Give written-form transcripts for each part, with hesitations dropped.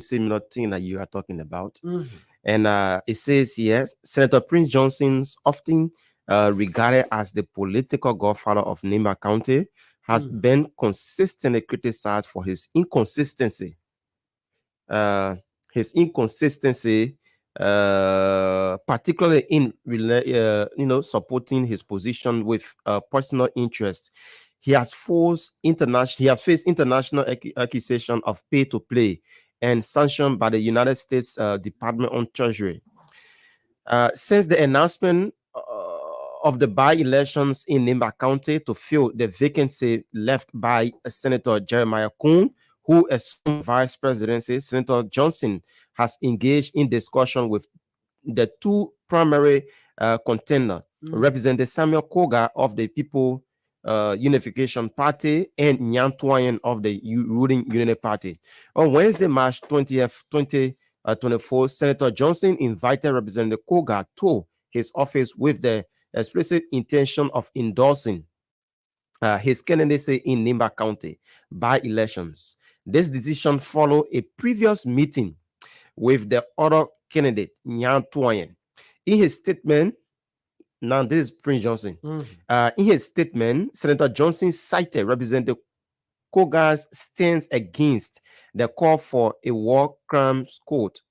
similar thing that you are talking about. Mhm. And it says here, Senator Prince Johnson's often regarded as the political godfather of Nimba County has Mhm. been consistently criticized for uh, his inconsistency, particularly in supporting his position with personal interest. He has faced international accusation of pay to play and sanctioned by the United States Department on Treasury. Since the announcement of the by-elections in Nimba County to fill the vacancy left by Senator Jeremiah Kuhn, who assumed vice presidency, Senator Johnson has engaged in discussion with the two primary contenders, Mhm. Representative Samuel Koga of the People Unification Party and Nyan Twain of the ruling Unity Party. On Wednesday, March 20th, 2024, Senator Johnson invited Representative Koga to his office with the explicit intention of endorsing his candidacy in Nimba County by elections. This decision followed a previous meeting with the other candidate, Nyan Twain. In his statement, now this is Prince Johnson. Mhm. In his statement, Senator Johnson cited Representative Koga's stance against the call for a war crimes court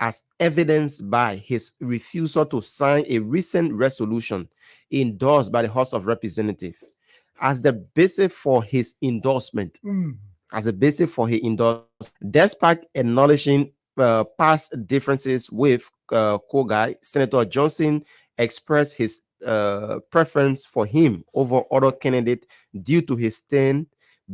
as evidenced by his refusal to sign a recent resolution endorsed by the House of Representatives as the basis for his endorsement. Mhm. Despite acknowledging past differences with Kogai, Senator Johnson expressed his preference for him over other candidates due to his stand,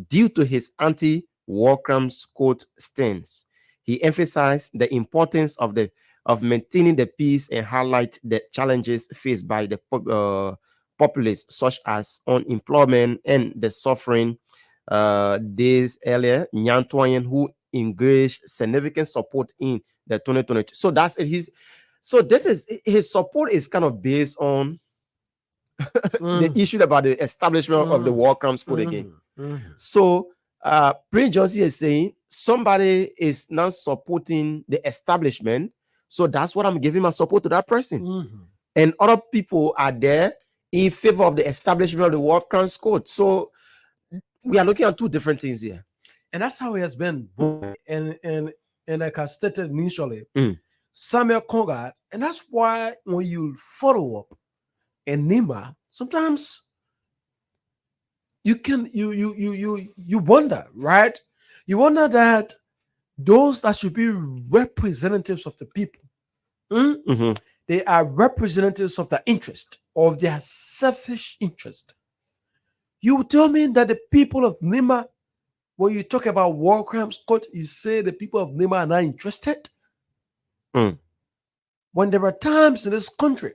due to his anti-war crimes court stance. He emphasized the importance of maintaining the peace and highlight the challenges faced by the populace, such as unemployment and the suffering. Days earlier, Nyantoyen, who engaged significant support in the 2022. So that's it. This is his support is kind of based on the Mhm. issue about the establishment of the Mhm. war crimes code again. Mhm. Mhm. So Prince Johnson is saying somebody is now supporting the establishment. So that's what I'm giving my support to that person. Mhm. And other people are there in favor of the establishment of the war crimes code. So we are looking at two different things here. And that's how it has been. And like I stated initially, Mm. Samuel Konga, and that's why when you follow up and Nima, sometimes you wonder, right? You wonder that those that should be representatives of the people, mm, Mhm. they are representatives of the interest, of their selfish interest. You tell me that the people of Nima, when you talk about war crimes court, you say the people of Nima are not interested. Mm. When there were times in this country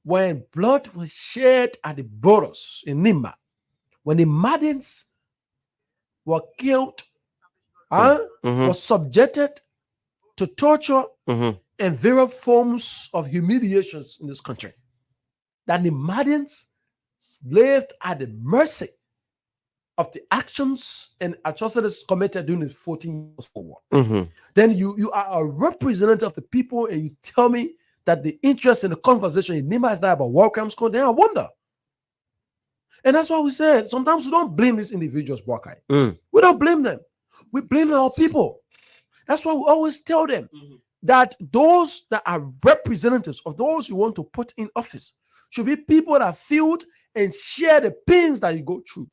when blood was shed at the borders in Nima, when the Madians were killed, Mm. huh, Mhm. was subjected to torture Mhm. and various forms of humiliations in this country, that the Madians lived at the mercy of the actions and atrocities committed during the 14 years war. Mhm. Then you are a representative of the people and you tell me that the interest in the conversation in Nima is not about war crimes code, then I wonder. And that's why we said sometimes we don't blame these individuals, Wakai. Mm. We don't blame them. We blame our people. That's why we always tell them that those that are representatives of those you want to put in office should be people that feel and share the pains that you go through.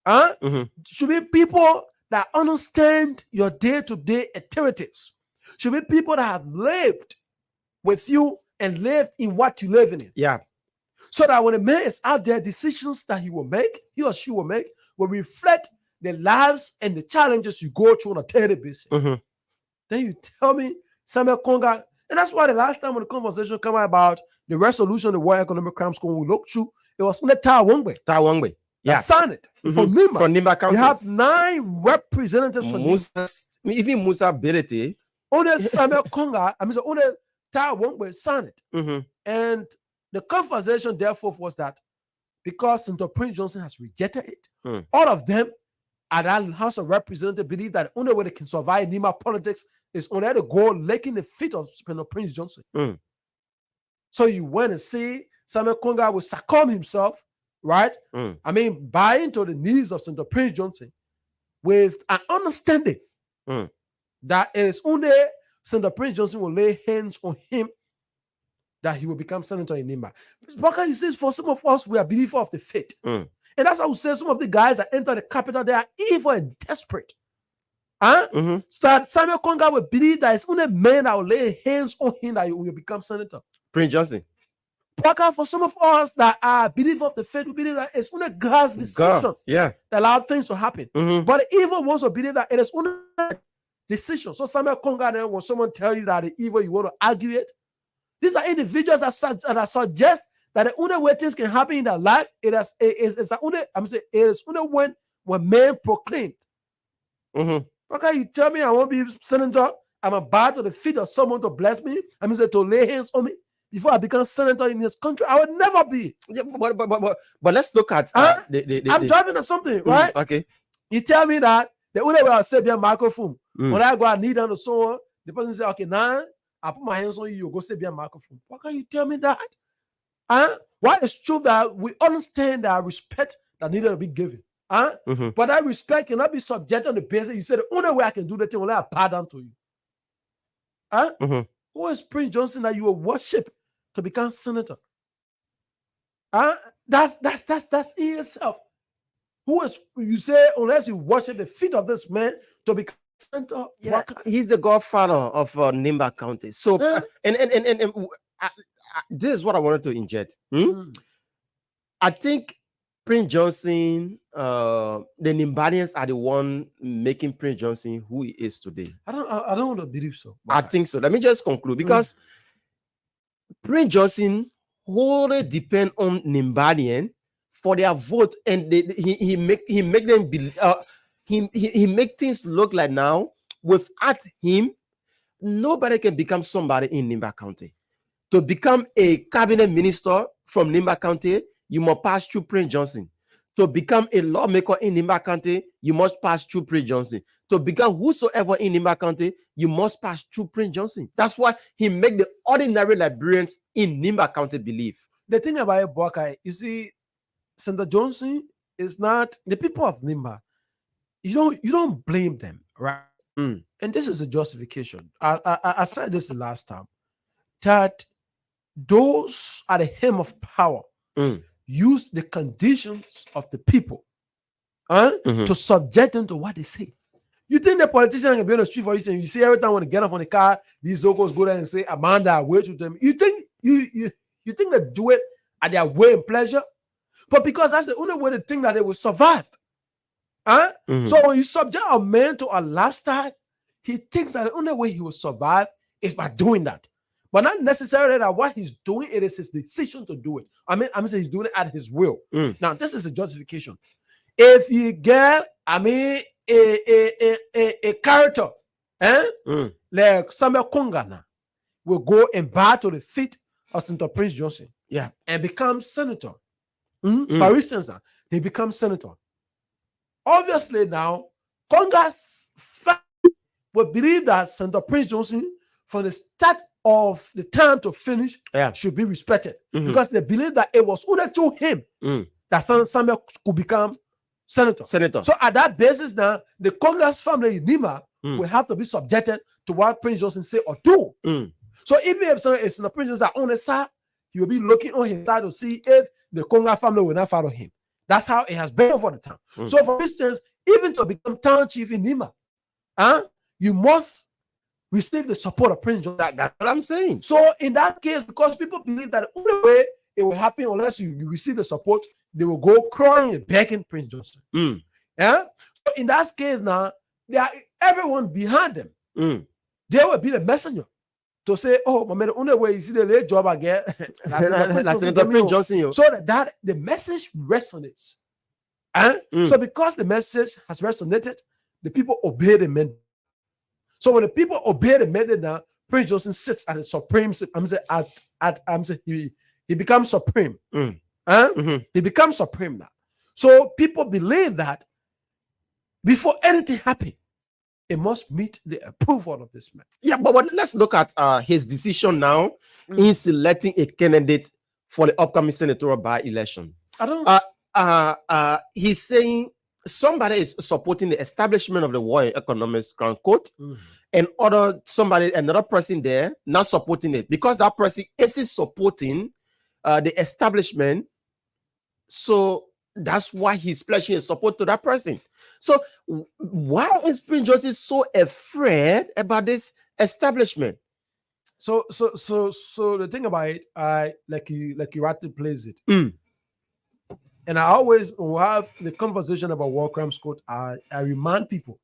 Huh? Mhm. Should be people that understand your day-to-day activities. Should be people that have lived with you and lived in what you live in. Yeah. So that when a man is out there, decisions that he or she will make, will reflect the lives and the challenges you go through on a daily basis. Mhm. Then you tell me Samuel Konga, and that's why the last time when the conversation came out about the resolution of the World Economic Crimes Court we looked through, it was Neta Wongwe Tawangwe. that Yeah. signed it. Mhm. From Nima, From Nimba you County. have 9 representatives from Nima. Musa, even Musa ability. Only Samuel Konga, only Ta Wongwe signed it. Mhm. And the conversation, therefore, was that because Senator Prince Johnson has rejected it, Mm. all of them at that House of Representatives believe that the only way they can survive Nima politics is only to go licking the feet of Senator Prince Johnson. So you went and see Samuel Konga will succumb himself, right? I mean, buy into the needs of Senator Prince Johnson with an understanding that it is only Senator Prince Johnson will lay hands on him that he will become senator in Nimba. Because he says, for some of us, we are believers of the faith. And that's how we say some of the guys that enter the capital, they are evil and desperate. So Samuel Konga will believe that it's only men that will lay hands on him that he will become senator. Prince Johnson. Because for some of us that are believers of the faith, we believe that it's only God's decision that allow things to happen. But the evil ones will believe that it is only decision. So Samuel Konga, then when someone tells you that the evil, you want to argue it. These are individuals that suggest that the only way things can happen in their life, it is only when men proclaimed. Okay, you tell me I won't be senator, I'm about to the feet of someone to bless me, to lay hands on me before I become senator in this country. I would never be. Yeah, but let's look at I'm driving to something, right? Okay. You tell me that the only way I'll say be a microphone. When I go and kneel down to someone, the person say, okay, now I put my hands on you, go say be a microphone. Why can't you tell me that? Why it's true that we understand that respect that needed to be given. But that respect cannot be subjected on the basis you said the only way I can do the thing will I bow down to you. Who is Prince Johnson that you will worship to become senator? That's in itself. Who is, you say, unless you worship the feet of this man to become senator? Yeah, he's the godfather of Nimba County. So, this is what I wanted to inject. I think Prince Johnson, the Nimbadians are the one making Prince Johnson who he is today. I don't want to believe so. I think so. Let me just conclude, because Prince Johnson wholly depend on Nimbadian for their vote, and he make them believe. He make things look like now without him, nobody can become somebody in Nimba County. To become a cabinet minister from Nimba County, you must pass through Prince Johnson. To become a lawmaker in Nimba County, you must pass through Prince Johnson. To become whosoever in Nimba County, you must pass through Prince Johnson. That's why he make the ordinary Liberians in Nimba County believe. The thing about it, Boakai, you see, Senator Johnson is not the people of Nimba. You don't blame them, right? And this is a justification. I said this the last time, that those at the helm of power use the conditions of the people to subject them to what they say. You think the politician can be on the street for you and you see every time when they get off on the car, these locals go there and say, Amanda, wait with them. You think you think they do it at their way and pleasure? But because that's the only way they think that they will survive. So when you subject a man to a lifestyle, he thinks that the only way he will survive is by doing that. But not necessarily that what he's doing, it is his decision to do it. I'm saying he's doing it at his will. Now, this is a justification. If you get, a character, like Samuel Kongana, will go and bow to the feet of Senator Prince Johnson, and become senator. For instance, he becomes senator. Obviously, now Congress will believe that Senator Prince Johnson, from the start of the time to finish, should be respected, because they believe that it was only to him that Samuel could become senator. So at that basis, now the Congress family in Nima will have to be subjected to what Prince Johnson say or do. So even if Senator Prince Johnson on his side, he will be looking on his side to see if the Congress family will not follow him. That's how it has been over the time. So, for instance, even to become town chief in Nima, you must receive the support of Prince Johnson. That's what I'm saying. So, in that case, because people believe that the only way it will happen unless you receive the support, they will go crying and begging Prince Johnson. So, in that case, now, they are everyone behind them. They will be the messenger to say, oh, my man, the only way you see the late job I get, that's Senator Prince Johnson. So that the message resonates. So because the message has resonated, the people obey the mandate. So when the people obey the mandate now, Prince Johnson sits at the supreme, he becomes supreme. He becomes supreme now. So people believe that before anything happens, it must meet the approval of this man. Yeah, but let's look at his decision now in selecting a candidate for the upcoming senatorial by-election. I don't. He's saying somebody is supporting the establishment of the War and Economics Crown Court, and another person there not supporting it because that person isn't supporting the establishment. So that's why he's pledging his support to that person. So why is Prince Johnson so afraid about this establishment? So the thing about it, like you rightly plays it. And I always have the conversation about war crimes court. I remind people,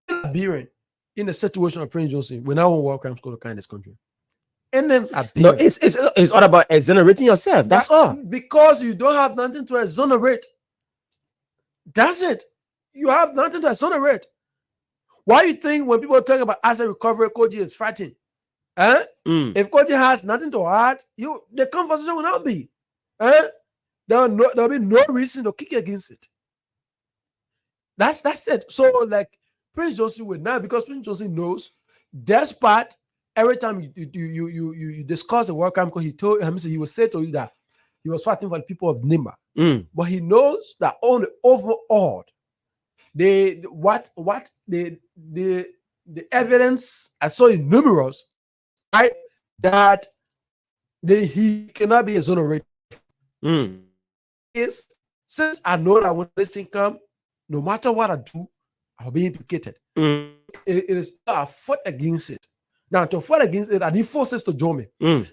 Liberian in the situation of Prince Johnson, we now want war crimes court in this country. And then no, it's all about exonerating yourself. That's all. Because you don't have nothing to exonerate. That's it. You have nothing to exonerate. Why do you think when people talk about asset recovery, Koji is fighting? If Koji has nothing to add, the conversation will not be. There'll be no reason to kick against it. That's it. So like Prince Johnson will now, because Prince Johnson knows, despite every time you discuss the war crime, because he will say to you that he was fighting for the people of Nimba. But he knows that on the overall, the evidence I saw in numerous, right, that he cannot be exonerated. Is since I know that when this thing come, no matter what I do, I'll be implicated. It is I fought against it. Now, to fight against it, I need forces to join me.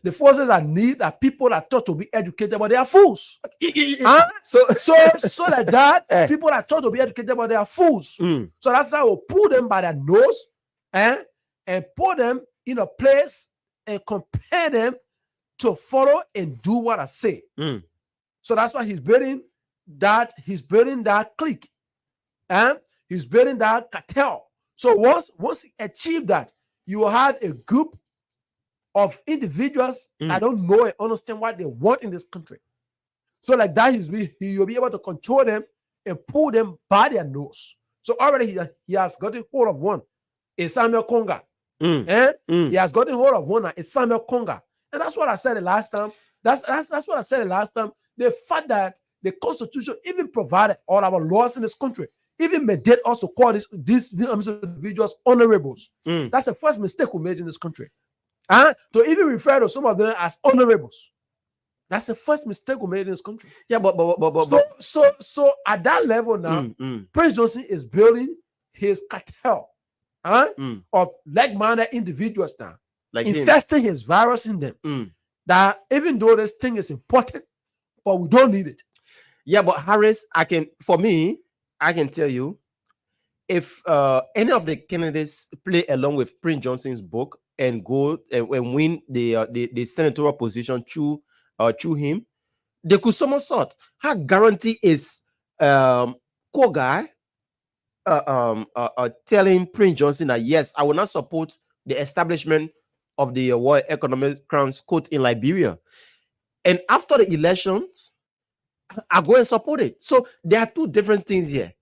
The forces I need are people that thought to be educated, but they are fools. So that people that thought to be educated, but they are fools. So that's how I will pull them by their nose and put them in a place and compare them to follow and do what I say. So that's why he's building that clique. And he's building that cartel. So once he achieved that, you will have a group of individuals that don't know and understand what they want in this country. So like that, he'll be able to control them and pull them by their nose. So already he has gotten hold of one. It's Samuel Konga. He has gotten hold of one. It's Samuel Konga. And that's what I said the last time. That's what I said the last time. The fact that the Constitution even provided all our laws in this country, even mandate us to call these individuals honorables. That's the first mistake we made in this country. To even refer to some of them as honorables. That's the first mistake we made in this country. Yeah, but so at that level now, Prince Johnson is building his cartel of like-minded individuals now, like infesting his virus in them. That even though this thing is important, but we don't need it. Yeah, but Harris, I can tell you, if any of the candidates play along with Prince Johnson's book and go and win the senatorial position through him, they could somersault. Her guarantee is Kogai telling Prince Johnson that yes, I will not support the establishment of the World Economic Crown Court in Liberia, and after the elections, I go and support it. So there are two different things here.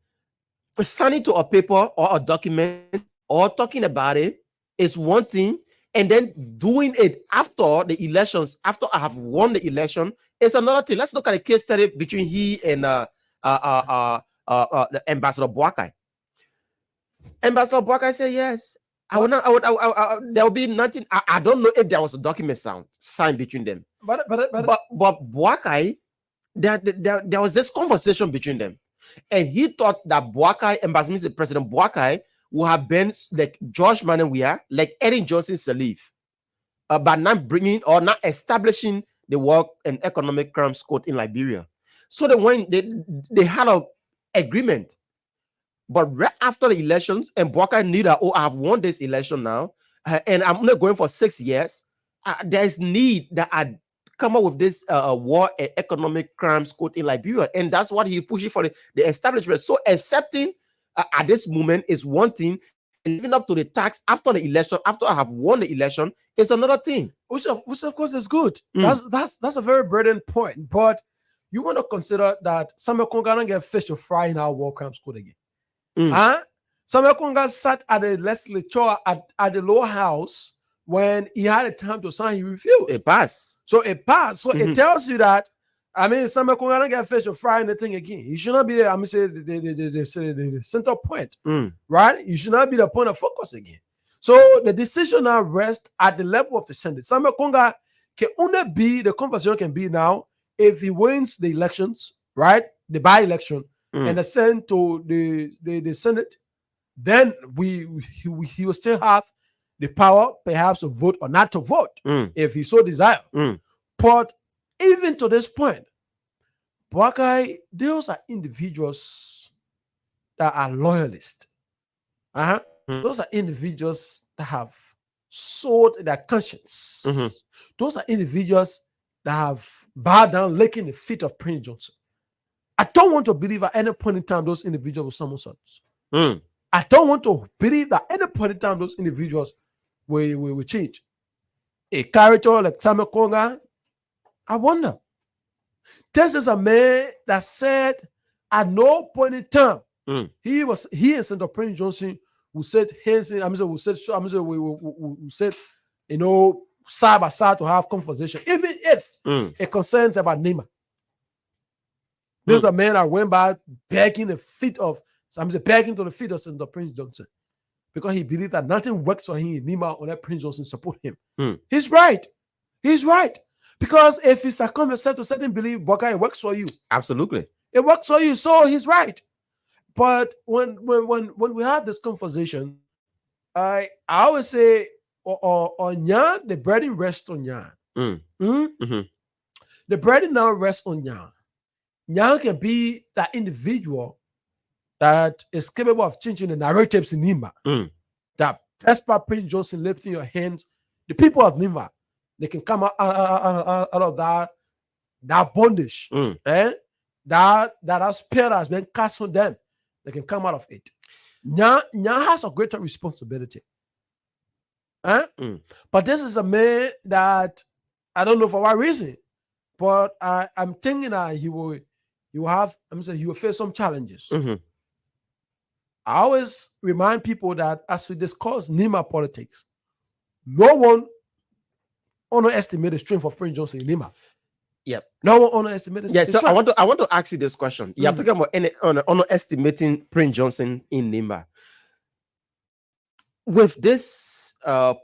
Signing to a paper or a document or talking about it is one thing, and then doing it after the elections, after I have won the election, is another thing. Let's look at a case study between he and the Ambassador Boakai. Ambassador Boakai said yes. I will not. There will be nothing. I don't know if there was a document signed between them. But Boakai, there was this conversation between them, and he thought that Boakai, Ambassador President Boakai, would have been like George Manawia, like Eddie Johnson Sirleaf, by not bringing or not establishing the World and Economic Crimes Court in Liberia. So they had an agreement. But right after the elections, and Boakai knew that, I have won this election now, and I'm only going for 6 years. There's need that I come up with this War and Economic Crimes Court in Liberia, and that's what he's pushing for the establishment. So accepting at this moment is one thing, and living up to the tax after the election, after I have won the election, is another thing. Which of course is good. That's a very burdened point. But you want to consider that Samuel Konga don't get fish to fry in our War Crimes Court again. Samuel Konga sat at the legislature at the lower house when he had a time to sign, he refused. It passed. So it passed. So it tells you that, I mean, Samuel Konga don't get fish or fry anything again. You should not be, I mean, say the center point, right? You should not be the point of focus again. So the decision now rests at the level of the Senate. Samuel Konga can only be, the conversation can be now, if he wins the elections, right? The by-election, and ascend to the Senate, then he will still have the power perhaps to vote or not to vote if he so desire. But even to this point, Boakai, those are individuals that are loyalists. Those are individuals that have sold their conscience. Those are individuals that have bowed down, licking the feet of Prince Johnson. I don't want to believe at any point in time those individuals will somersaults. I don't want to believe that at any point in time those individuals will change. A character like Samuel Konga, I wonder. This is a man that said at no point in time he and Senator Prince Johnson will sit hands in. We said, you know, side by side to have conversation, even if it concerns about Nima. This is a man that went by begging to the feet of Senator Prince Johnson because he believed that nothing works for him in Nima or that Prince Johnson support him. He's right. He's right. Because if he succumbs to certain belief, Boakai, it works for you. Absolutely. It works for you, so he's right. But when we have this conversation, I always say, on Yan, the burden rests on Yan. The burden now rests on Yan. Yan can be that individual that is capable of changing the narratives in Nima. That despite Prince Johnson lifting your hands, the people of Nima, they can come out of that bondage. That spell has been cast on them. They can come out of it. Nya has a greater responsibility. But this is a man that I don't know for what reason, but I'm thinking that he will face some challenges. I always remind people that as we discuss Nima politics, no one underestimate the strength of Prince Johnson in Nima. Yep. No one underestimated. Yeah. So I want to ask you this question. You're talking about underestimating Prince Johnson in Nima. With this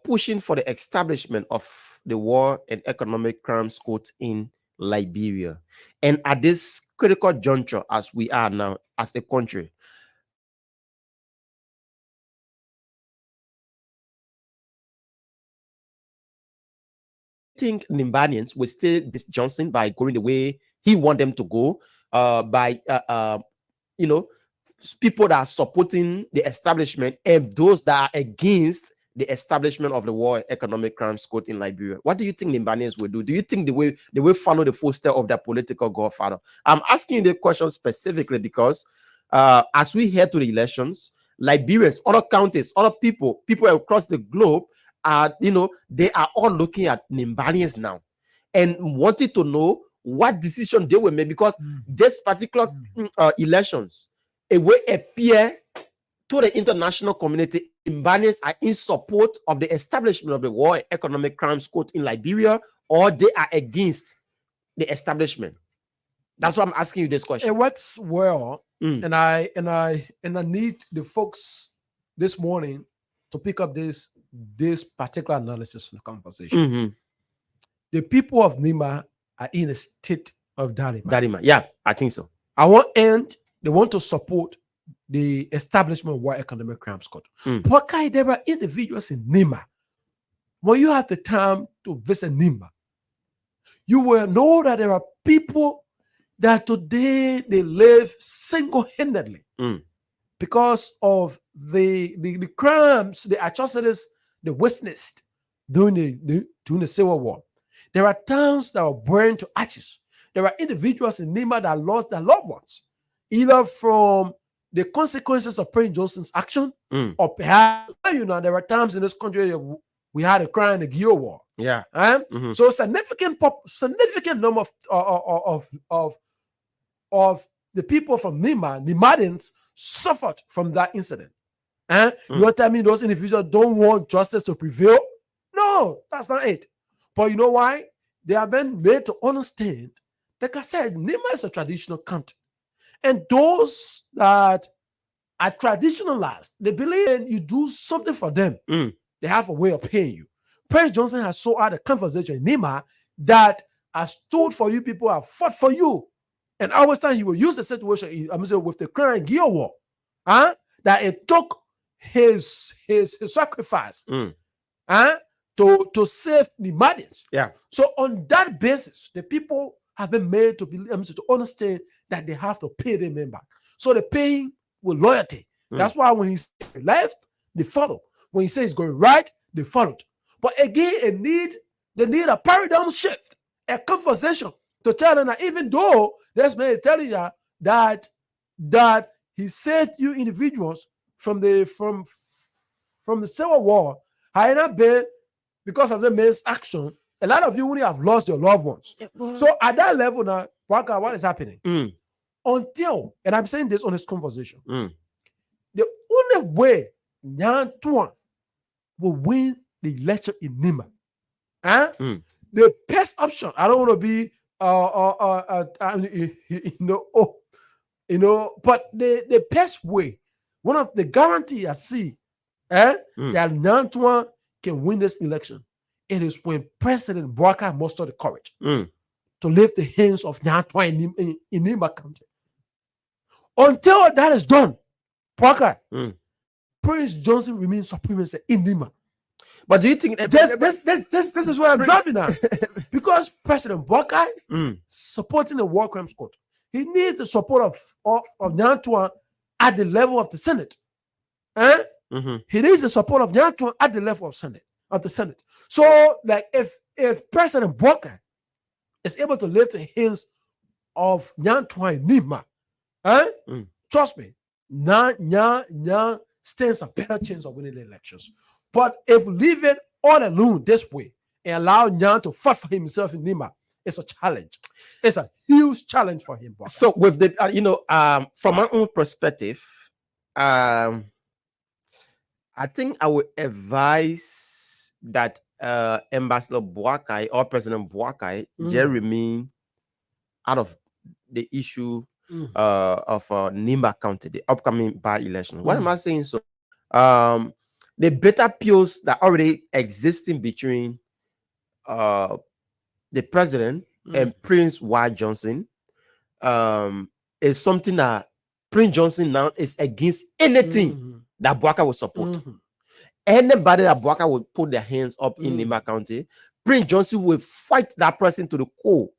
pushing for the establishment of the War and Economic Crimes Court in Liberia, and at this critical juncture as we are now as a country, think Nimbanians will stay this Johnson by going the way he want them to go, by people that are supporting the establishment and those that are against the establishment of the War Economic Crimes Court in Liberia. What do you think Nimbanians will do? Do you think they will follow the footsteps of their political godfather? I'm asking you the question specifically because as we head to the elections, Liberians, other counties, other people across the globe they are all looking at Nimbanians now and wanted to know what decision they will make, because this particular elections, it will appear to the international community Nimbanians are in support of the establishment of the War Economic Crimes Court in Liberia, or they are against the establishment. That's why I'm asking you this question. It works well, and I need the folks this morning to pick up this particular analysis in the conversation. The people of Nima are in a state of dilemma. Yeah, I think so. At one end, they want to support the establishment of War Economic Crimes Court. But there are individuals in Nima. When you have the time to visit Nima, you will know that there are people that today they live single-handedly because of the crimes, the atrocities they witnessed during the Civil War. There are towns that were burned to ashes. There are individuals in Nima that lost their loved ones, either from the consequences of Prince Johnson's action, or perhaps, there are times in this country that we had a crime in the Gio War. Yeah. So significant number of the people from Nima, Nimadians, suffered from that incident. You Mm. want to tell me those individuals don't want justice to prevail? No, that's not it. But you know why? They have been made to understand, like I said, Nima is a traditional country. And those that are traditionalized, they believe you do something for them. Mm. They have a way of paying you. President Johnson has so had a conversation in Nima that has stood for you, people have fought for you. And always time he will use the situation with the current Geo war, that it took his sacrifice Mm. to save the Madians. Yeah. So on that basis, the people have been made to believe, to understand that they have to pay their men back. So they pay him with loyalty. That's why when he left, they follow. When he says he's going right, they followed. But again, they need a paradigm shift, a conversation to tell them that even though there's many telling you that he saved you individuals from the Civil War, had it not been because of the man's action, a lot of you would have lost your loved ones. So at that level now, what is happening? Until, and I'm saying this on this conversation, the only way Nyan Tuan will win the election in Nima, the best option, I don't want to be but the best way, one of the guarantee I see that Nyan Tuan can win this election, it is when President Bouakai muster the courage to lift the hands of Nyan Tuan in Nima County. Until that is done, Bouakai, Prince Johnson remains supremacy in Nima. But do you think this is where I'm driving now? Because President Bouakai supporting the war crimes court, he needs the support of Nyan Tuan at the level of the Senate. He needs the support of Nyan Tuan at the level of the Senate. So, like, if President Bouakai is able to lift the hands of Nyan Tuan Nima, trust me, Nyan stands a better chance of winning the elections. But if we leave it all alone this way and allow Nyan to fight for himself in Nima, it's a challenge. It's a huge challenge for him. Bouakai. So with the from my own perspective, I think I would advise that Ambassador Bouakai or President Bouakai just remain out of the issue of Nimba County, the upcoming by-election. What am I saying? So the better pills that already existing between the president and Prince Y. Johnson is something that Prince Johnson now is against anything that Bouakai will support. Anybody that Bouakai will put their hands up in Nimba County, Prince Johnson will fight that person to the core.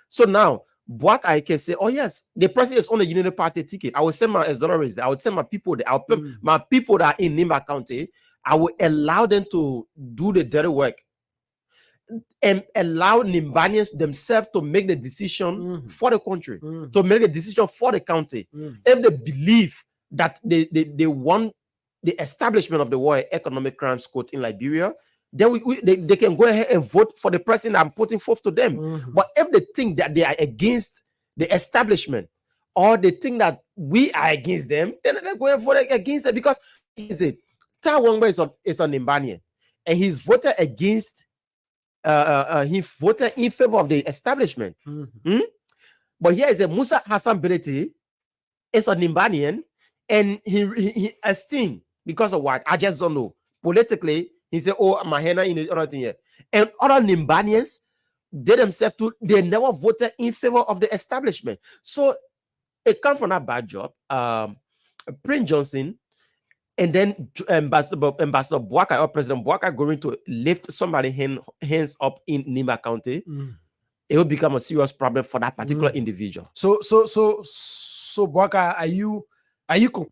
So now Bouakai can say, oh yes, the president is on the Unity Party ticket. I will send my exonerants there. I will send my people there. I'll put my people that are in Nimba County. I will allow them to do the dirty work and allow Nimbanians themselves to make the decision for the country, to make the decision for the county. If they believe that they want the establishment of the War Economic Crimes Court in Liberia, then they can go ahead and vote for the president I'm putting forth to them. But if they think that they are against the establishment, or they think that we are against them, then they're going to vote against it. Because is it Tai Wangba is a Nimbanian, and he's voted against he voted in favor of the establishment. But here is a Musa Hassan Bereti is a Nimbanian, and he esteemed because of what? I just don't know. Politically, he said, oh, Mahena in the other thing here. And other Nimbanians, they themselves too, they never voted in favor of the establishment. So it comes from that bad job. Prince Johnson and then Ambassador Bouakai or President Bouakai going to lift somebody's hands up in Nimba County, it will become a serious problem for that particular individual. So Bouakai, are you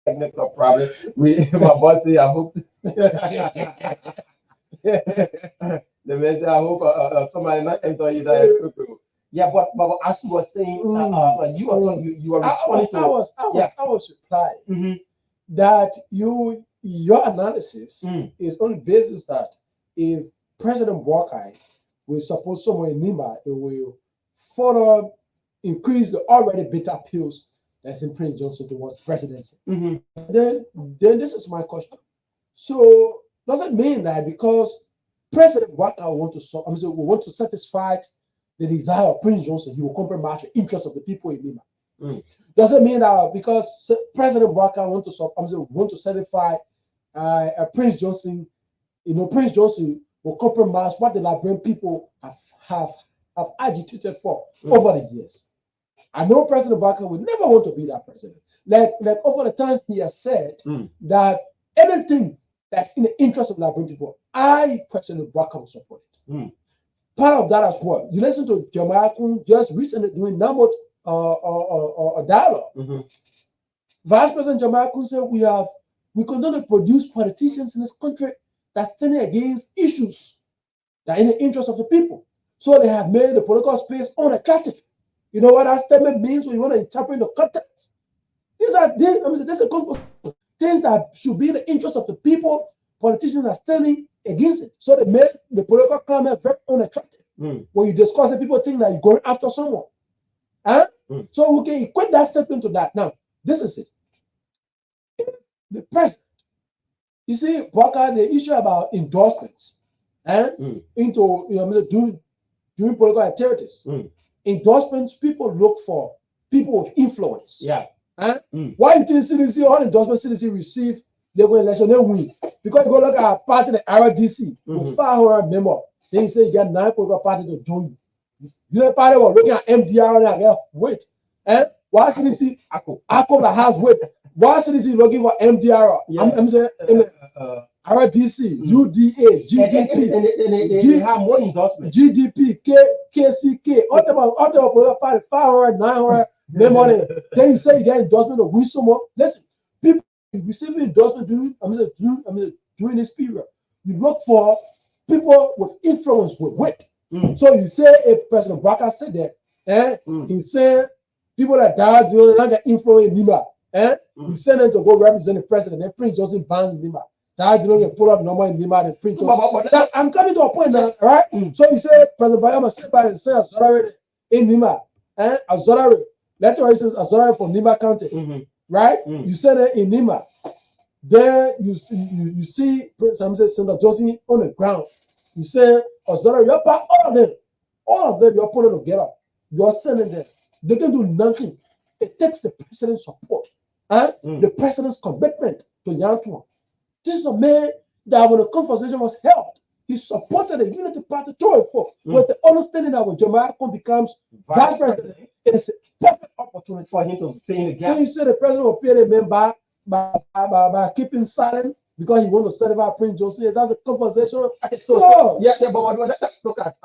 technical problem. My boss say, I hope. The man say, I hope somebody not enter his Yeah, but as you were saying, you were responding to. I was replying Mhm. that your analysis is on the basis that if President Buakai will support someone in Nima, it will further increase the already bitter appeals that's in Prince Johnson towards the presidency. Mhm. Then this is my question. So does it mean that because President Buakai want to satisfy the desire of Prince Johnson, he will compromise the interests of the people in Lima? Does it mean that because President Buakai want to satisfy Prince Johnson, Prince Johnson will compromise what the Liberian people have agitated for over the years? I know President Buakai would never want to be that president. Like over the time he has said that anything that's in the interest of Liberian people, I, President Buakai, will support it. Part of that as well. You listen to Jeremiah Kun just recently doing Namot a dialogue. Vice President Jeremiah Kun said we continue to produce politicians in this country that's standing against issues that are in the interest of the people. So they have made the political space unattractive. You know what that statement means when you want to interpret the context? These are things that should be in the interest of the people. Politicians are standing against it. So they made the political climate very unattractive. When you discuss it, people think that you're going after someone. So we can equate that statement to that. Now, this is it. The president, you see, Buakai, the issue about endorsements into doing political activities. Endorsements, people look for people with influence. Yeah. Why you think CDC, all endorsements CDC receive, they go election, they win? Because you go look at party the RDC, with 500 members, then you say you get 9 political parties to join you. You know, party was looking at MDR and I wait. Why CDC, ACO that has weight? Why CDC looking for MDR? I'm saying RDC, UDA, GDP, they have more endorsements. GDP, KCK, all the political party, 500, 900 members. Then you say you get endorsement to win someone. Listen, people receiving endorsement during this period. You look for people with influence, with weight. So you say if President Buakai said that, he said people that died, they don't get influence in Lima. He sent them to go represent the president. Then Prince Johnson banned Lima. That you don't get pull up number in Lima. The Prince Johnson. I'm coming to a point now, right? So you say President Buakai must sit by and say Azorari in Lima. Azorari. Letter says Azorari from Lima County. Right? You said it in Lima. Then you see Senator Johnson on the ground. You say Azorari, you're part all of them, you're putting together. You're sending them. They can do nothing. It takes the president's support, the president's commitment to Yantua. This is a man that when the conversation was held, he supported the Unity Party to and fro with the understanding that when Jeremiah Kun becomes vice president, it is a perfect opportunity for him to fill in the gap. Then you say the president will pay the man back by keeping silent because he wants to certify Prince Joseph. That's a conversation. So but let's look at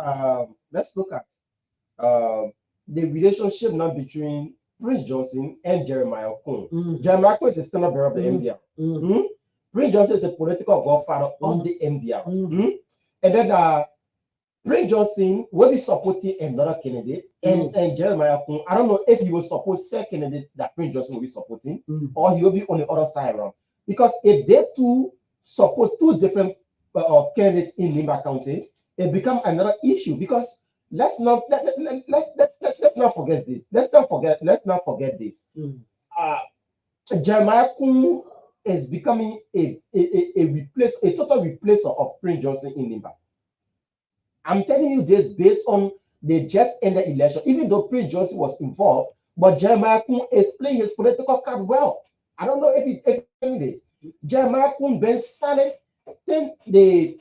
the relationship now between Prince Johnson and Jeremiah Kun. Jeremiah Kun is a standard bearer of the MDR. Prince Johnson is a political godfather of the MDR. And then Prince Johnson will be supporting another candidate, and Jeremiah Kun, I don't know if he will support second candidate that Prince Johnson will be supporting, or he will be on the other side around. Because if they two support two different candidates in Lima County, it becomes another issue. Because let's not forget this. Let's not forget this. Jeremiah Kun is becoming a total replacer of Prince Johnson in Lima. I'm telling you this based on the just ended election, even though Prince Johnson was involved, but Jeremiah Kun is playing his political card well. I don't know if you this. Jeremiah Kun been silent since the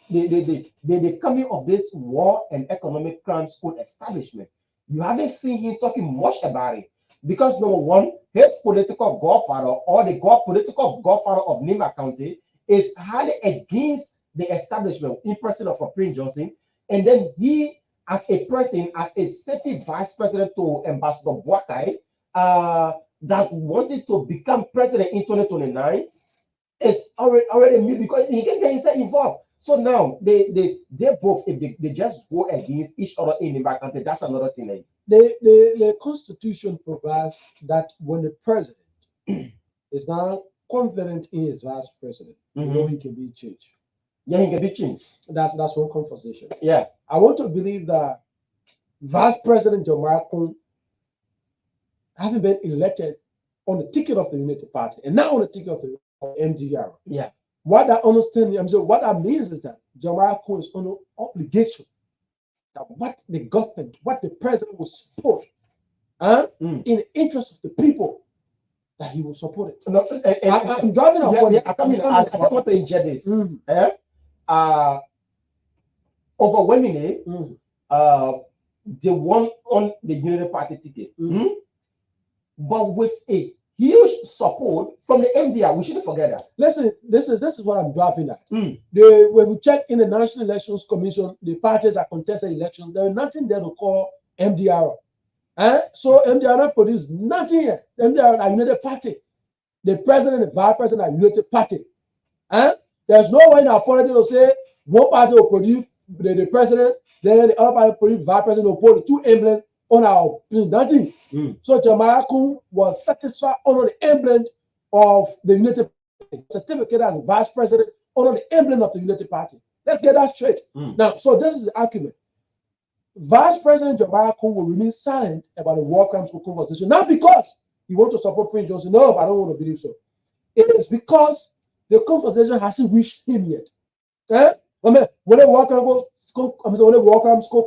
coming of this war and economic crime school establishment. You haven't seen him talking much about it. Because number one, his political godfather or the political godfather of Lima County is highly against the establishment in person of Prince Johnson. And then he, as a person, as a city vice president to Ambassador Buakai, that wanted to become president in 2029 is already me because he can get himself involved. So now they both, if they just go against each other in the back country, that's another thing. The Constitution provides that when the president is not confident in his vice president, you know he can be changed. Yeah, he can be changed. That's one conversation. Yeah. I want to believe that Vice President John Mahama, having been elected on the ticket of the Unity Party and not on the ticket of the MDR. Yeah. What that understanding, what that means is that John Mahama is under obligation that what the government, what the president will support, in the interest of the people, that he will support it. No, I'm driving a point. I don't want to inject this. Overwhelmingly, they won on the Unity Party ticket, but with a huge support from the MDR. We shouldn't forget that. Listen, this is what I'm driving at. When we check in the National Elections Commission, the parties are contested elections. There is nothing there to call MDR. So MDR produced nothing here. MDR are United Party. The president and the vice president are United Party. There's no way in our politics to say one party will produce the president, then the other party will produce vice president, will put the two emblems on our nothing. So John Mahama was satisfied under the emblem of the United Party, certificate as vice president under the emblem of the United Party. Let's get that straight. Now, so this is the argument. Vice President John Mahama will remain silent about the war crimes conversation, not because he wants to support Prince Johnson. No, I don't want to believe so. It is because the conversation hasn't reached him yet. When the war crimes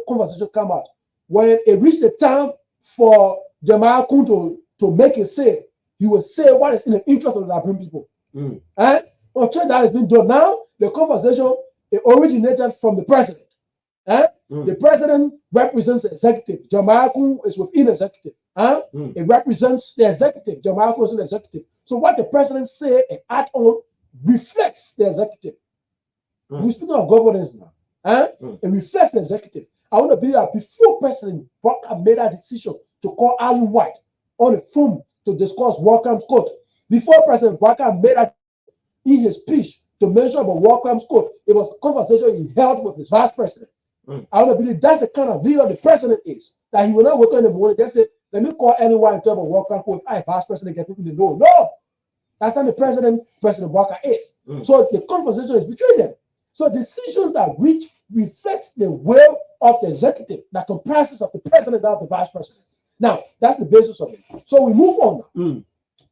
conversation come out, when it reached the time for John Mahama to make a say, he will say what is in the interest of the Liberian people. Until that has been done, now the conversation originated from the president. The president represents the executive. John Mahama is within the executive. It represents the executive. John Mahama is in the executive. So what the president say and act on reflects the executive. We're speaking of governance now. It reflects the executive. I want to believe that before President Walker made that decision to call Alan White on the phone to discuss war crimes code, before President Walker made that in his speech to mention about war crimes code, it was a conversation he held with his vice president. I want to believe that's the kind of leader the president is. That he will not wake up in the morning just say, let me call anyone and talk about war crimes code if I vice president get people to know. No, that's not the President Walker is. So the conversation is between them. So decisions that reach reflects the will of the executive that comprises of the president and the vice president. Now, that's the basis of it. So we move on now.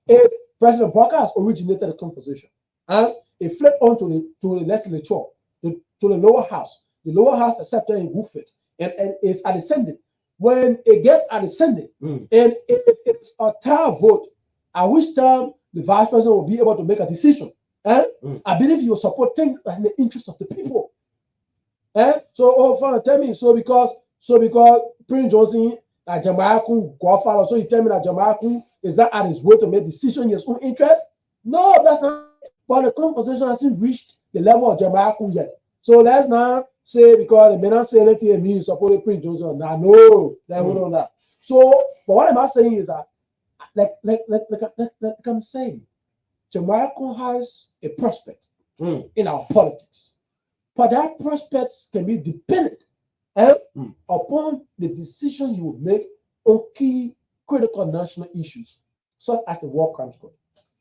If President Walker has originated the conversation and it flipped on to the legislature, to the lower house, the lower house accepted in good faith and is at the Senate. When it gets at the Senate, and it's a tie vote, at which time the vice president will be able to make a decision. I believe he will support things in the interest of the people. So, tell me, so because Prince Johnson and John Mahama go follow, so you tell me that John Mahama is that at his way to make decision in his own interest? No, that's not. But the conversation hasn't reached the level of John Mahama yet. So let's not say because the may not say anything and me support Prince Johnson. Nah, no, that would not that. So, but what am I saying is that, like I'm saying, Jamaica has a prospect in our politics, but that prospect can be dependent upon the decision he will make on key critical national issues, such as the war crimes code.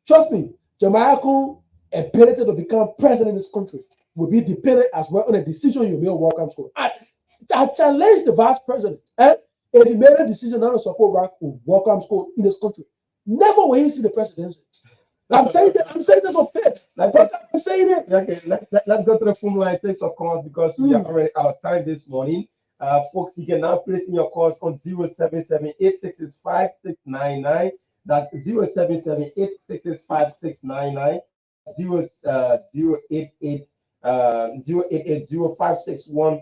Trust me, Jamaica ability to become president in this country will be dependent as well on a decision you make on war crimes code. I challenge the vice president. If he made a decision not to support war crimes code in this country, never will he see the presidency. I'm saying this on faith. I'm saying it. Okay, let's go to the phone line. Takes of calls because we are already out of time this morning. Folks, you can now place in your calls on 077-866-5699. That's 077-866-5699. 088 0880561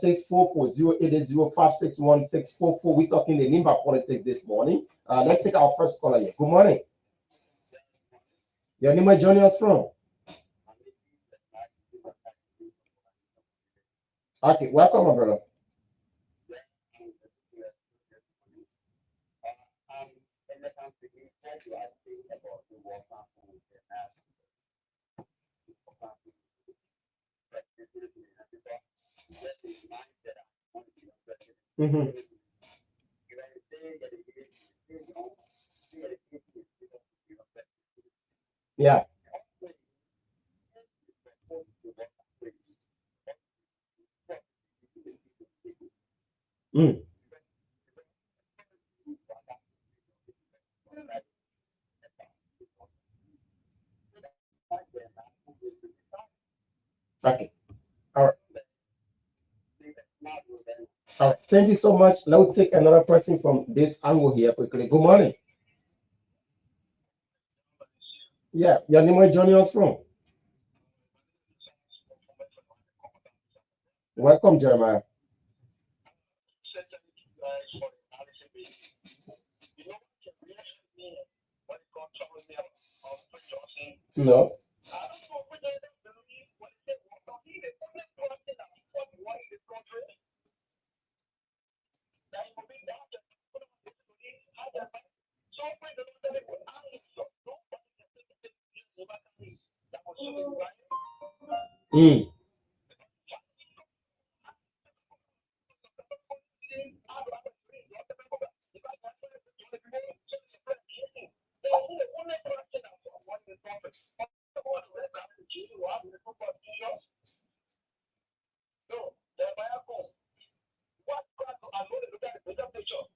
644 0880561 644. We're talking the Nimba politics this morning. Let's take our first caller here. Good morning. Your name is joining us from? Okay, welcome, my brother. Mhm. Yeah. Mm. Okay. All right. All right. Thank you so much. Let's take another person from this angle here quickly. Good morning. Yeah. Your name, where joining us from? Welcome, Jeremiah. No. Mm.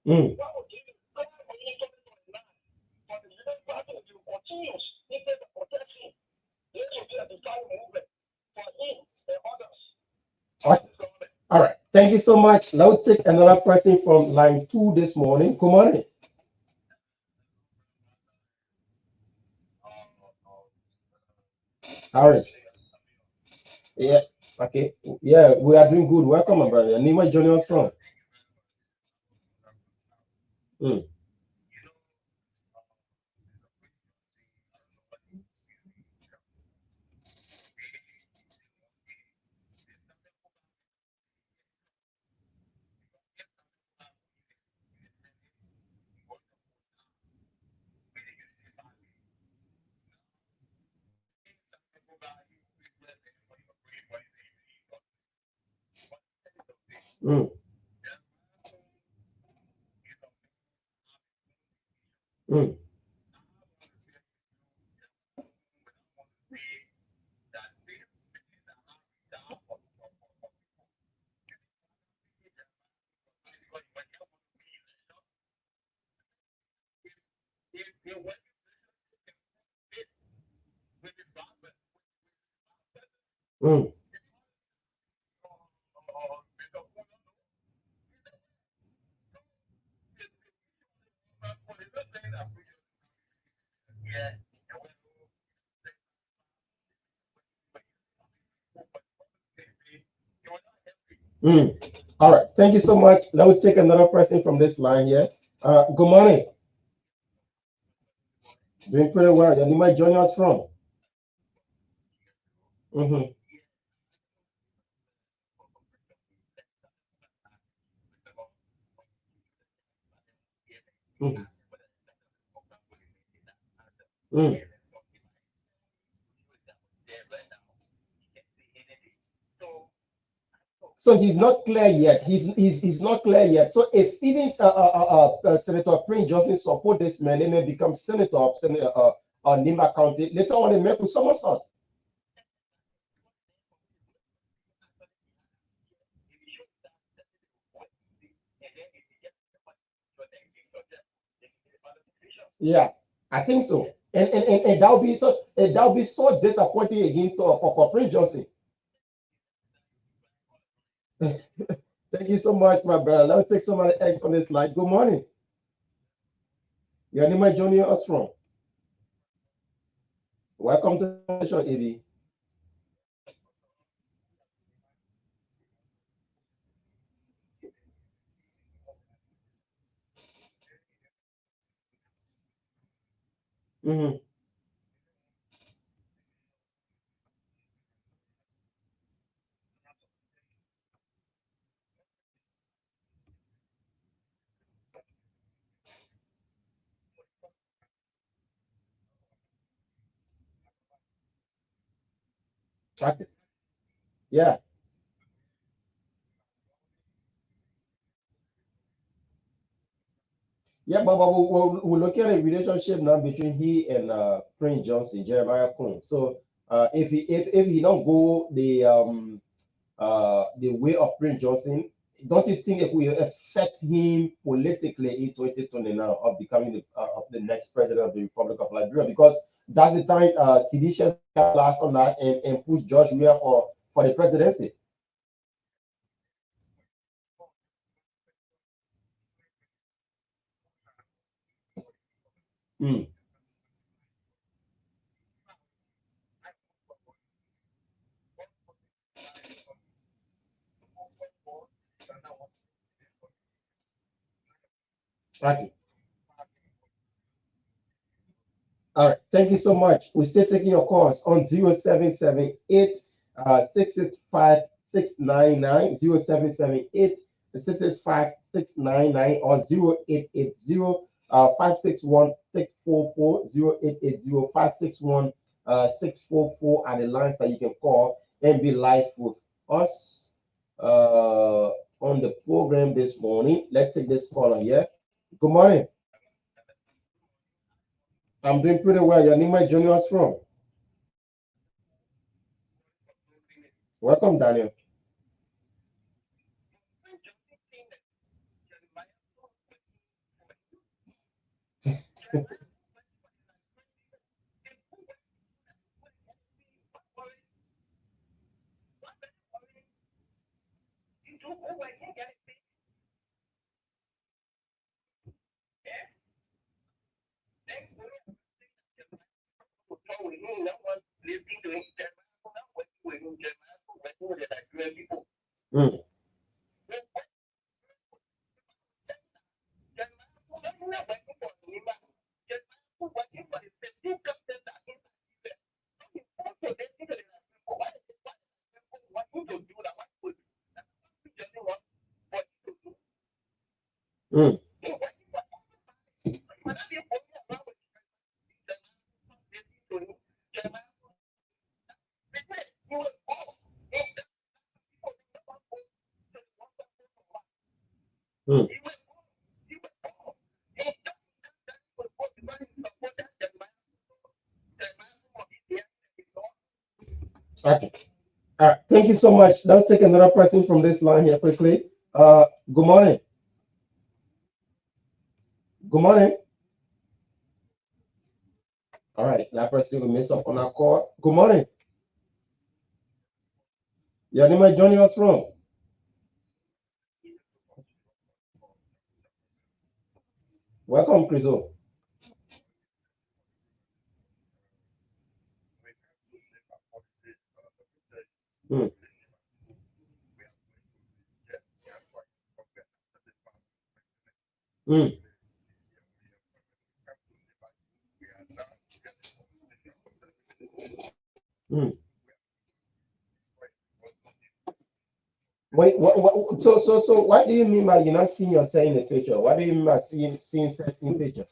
Mm. All all right. Thank you so much. Let's take another person from line two this morning. Good morning. Harris. Yeah. Okay. Yeah, we are doing good. Welcome, my brother. Your name, where joining us from? Mm. Mm. Mm. Mm. Mm. All right. Thank you so much. Let me take another person from this line here. Good morning. Doing pretty well. Your name, where joining us from? Mm-hmm. Mm. Mm. So he's not clear yet. He's not clear yet. So if even Senator Prince Johnson support this man, he may become senator of Nimba County. Later on, they make with somersault. Yeah, I think so. And that'll be so disappointing again for Prince Johnson. Thank you so much, my brother. Let me take some of the eggs on this line. Good morning. Your name is joining us from. Welcome to the show, AB. Mm-hmm. Okay. Yeah. Yeah, but we'll look at a relationship now between he and Prince Johnson, Jeremiah Coon. So if he don't go the way of Prince Johnson, don't you think it will affect him politically in 2029 of becoming of the next president of the Republic of Liberia? Because that's the time Tidisha last on that and push George Weah for the presidency. Mm, okay. All right. Thank you so much. We're still taking your calls on 0778 665 699 0778 665 699 or 0880 561 644 0880 561 644 are the lines that you can call and be live with us on the program this morning. Let's take this caller here. Good morning. I'm doing pretty well. Your name might join us from. Welcome, Daniel. Mm, mm, mm. Okay. All right. Thank you so much. Let's take another person from this line here quickly. Good morning. Good morning. All right. That person will miss up on our call. Good morning. Your name is joining us from. Welcome, Chriso. Mm, mm, mm. Wait, so what do you mean by you're not seeing yourself in the picture? What do you mean by seeing yourself in picture?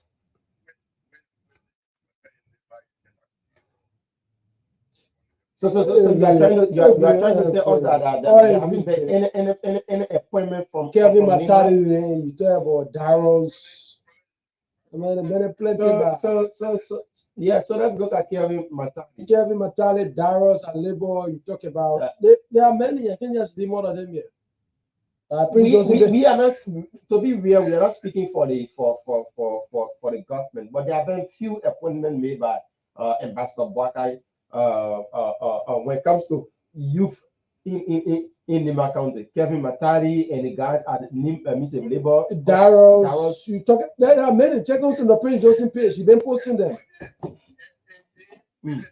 So you are trying to tell us that you haven't been any appointment Kevin from England. Matali, you talk about Darrell's. I mean, there plenty So about yeah. So let's look at Kevin Matani. Kevin Matali, Darrell's, and Labor. You talk about there are many. I think just the more of them here. Prince Joseph. We are not, to be real, we are not speaking for the the government, but there have been few appointments made by Ambassador Boakai when it comes to youth in Nima County. Kevin Matari and the guy at Mr. Labor. Darrell's. You talk. There are many. Check us on the Prince Joseph page. You've been posting them. Mm.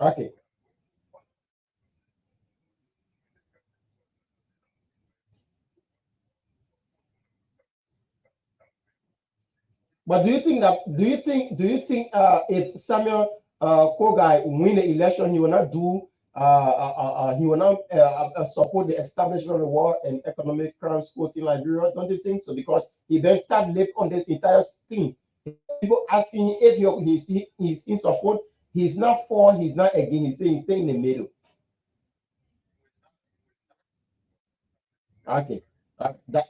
Okay. But do you think if Samuel Kogai win the election, he will not do he will not support the establishment of the War and Economic Crimes Court in Liberia? Don't you think so? Because he then tapped lip on this entire thing. People asking him if he's in support. He's not for. He's not against. He's saying he's staying in the middle. Okay. That.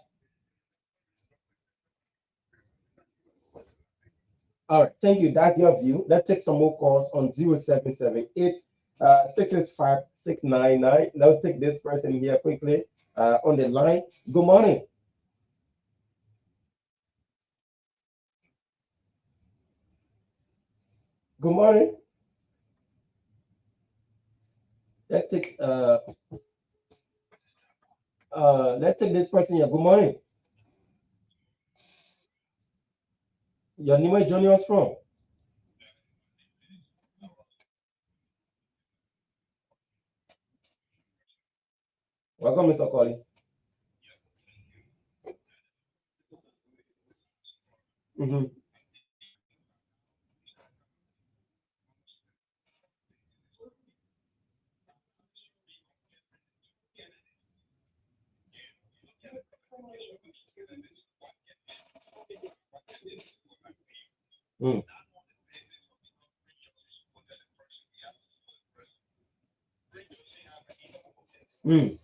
All right, thank you. That's your view. Let's take some more calls on 0778 665 699. Let's take this person here quickly on the line. Good morning. Good morning. Let's take this person here. Good morning. Your name is joining us from? Welcome, Mr. Colley. Mm-hmm. Mm. Mm.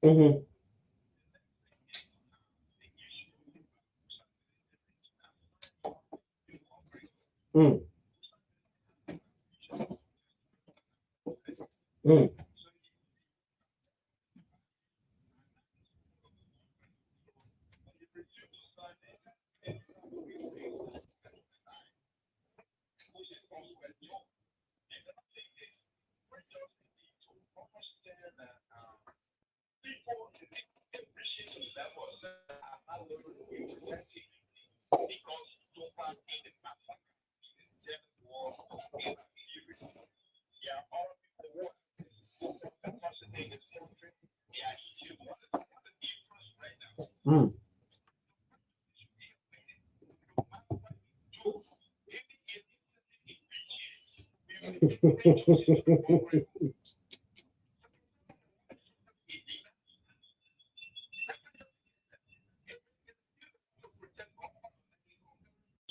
Mm-hmm. Mm. Mm. Mm.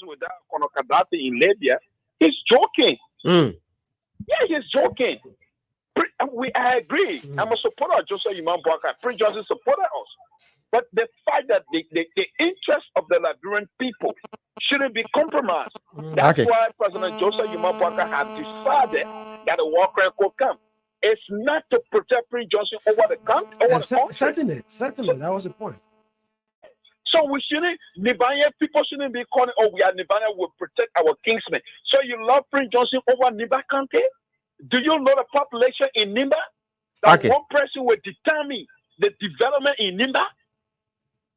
With that Colonel Gaddafi in Libya, he's joking. Mm. Yeah, he's joking. I agree. I'm a supporter of Joseph Imam Bouaka. Prince Johnson supported us. But the fact that the interest of the Liberian people shouldn't be compromised. That's why President Joseph Imam Bouaka has decided that a war crime could come. It's not to protect Prince Johnson over the country. Certainly, that was the point. So we shouldn't, Nibanya people shouldn't be calling, oh, we are Nibanya, we protect our kingsmen. So you love Prince Johnson over Nimba County? Do you know the population in Nimba? That one person will determine the development in Nimba?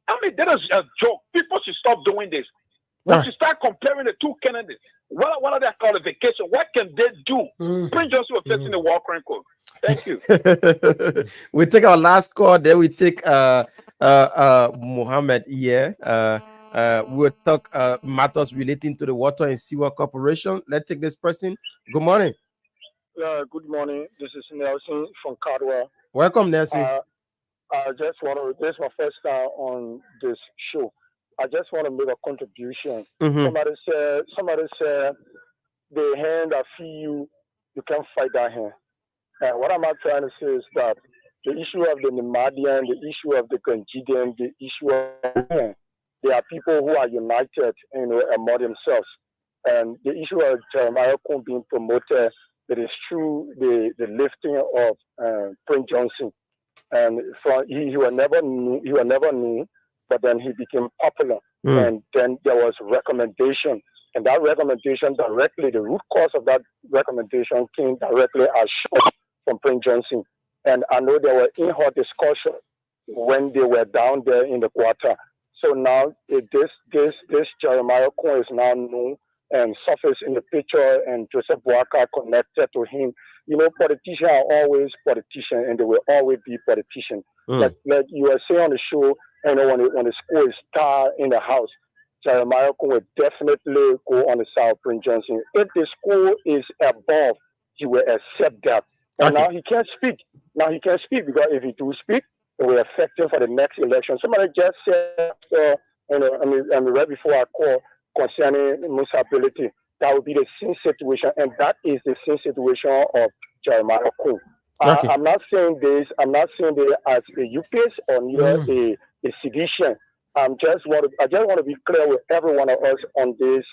I mean, that is a joke. People should stop doing this. We should start comparing the two candidates. What are their qualifications? What can they do? Prince Johnson was facing the war crime code. Thank you. We take our last call, then we take Mohammed here. We'll talk matters relating to the Water and Sewer Corporation. Let's take this person. Good morning. Good morning. This is Nelson from Cardwell. Welcome, Nelson. I just want to, this is my first time on this show. I just want to make a contribution. Somebody said, the hand that feed you, you can't fight that hand. What I'm trying to say is that the issue of the Nemadian, the issue of the Ganjidian, the issue of there are people who are united, among themselves. And the issue of Jeremiah Kun being promoted, it is true the lifting of Prince Johnson. And he was never new, but then he became popular. And then there was a recommendation. And that recommendation directly, the root cause of that recommendation came directly as shown from Prince Johnson. And I know there were in-hot discussion when they were down there in the quarter. So now this Jeremiah Kun is now known and surface in the picture, and Joseph Bouaka connected to him. Politicians are always politicians, and they will always be politicians. Like you were saying on the show, you know, when the school is star in the house, Jeremiah will definitely go on the side of Prince Johnson. If the school is above, he will accept that. And Okay. now he can't speak. Now he can't speak because if he do speak, it will affect him for the next election. Somebody just said, right before I call concerning municipality, that would be the same situation, and that is the same situation of Jeremiah Cole. Okay. I'm not saying this. I'm not saying this as a UPS or neither a sedition. I just want to be clear with every one of us on this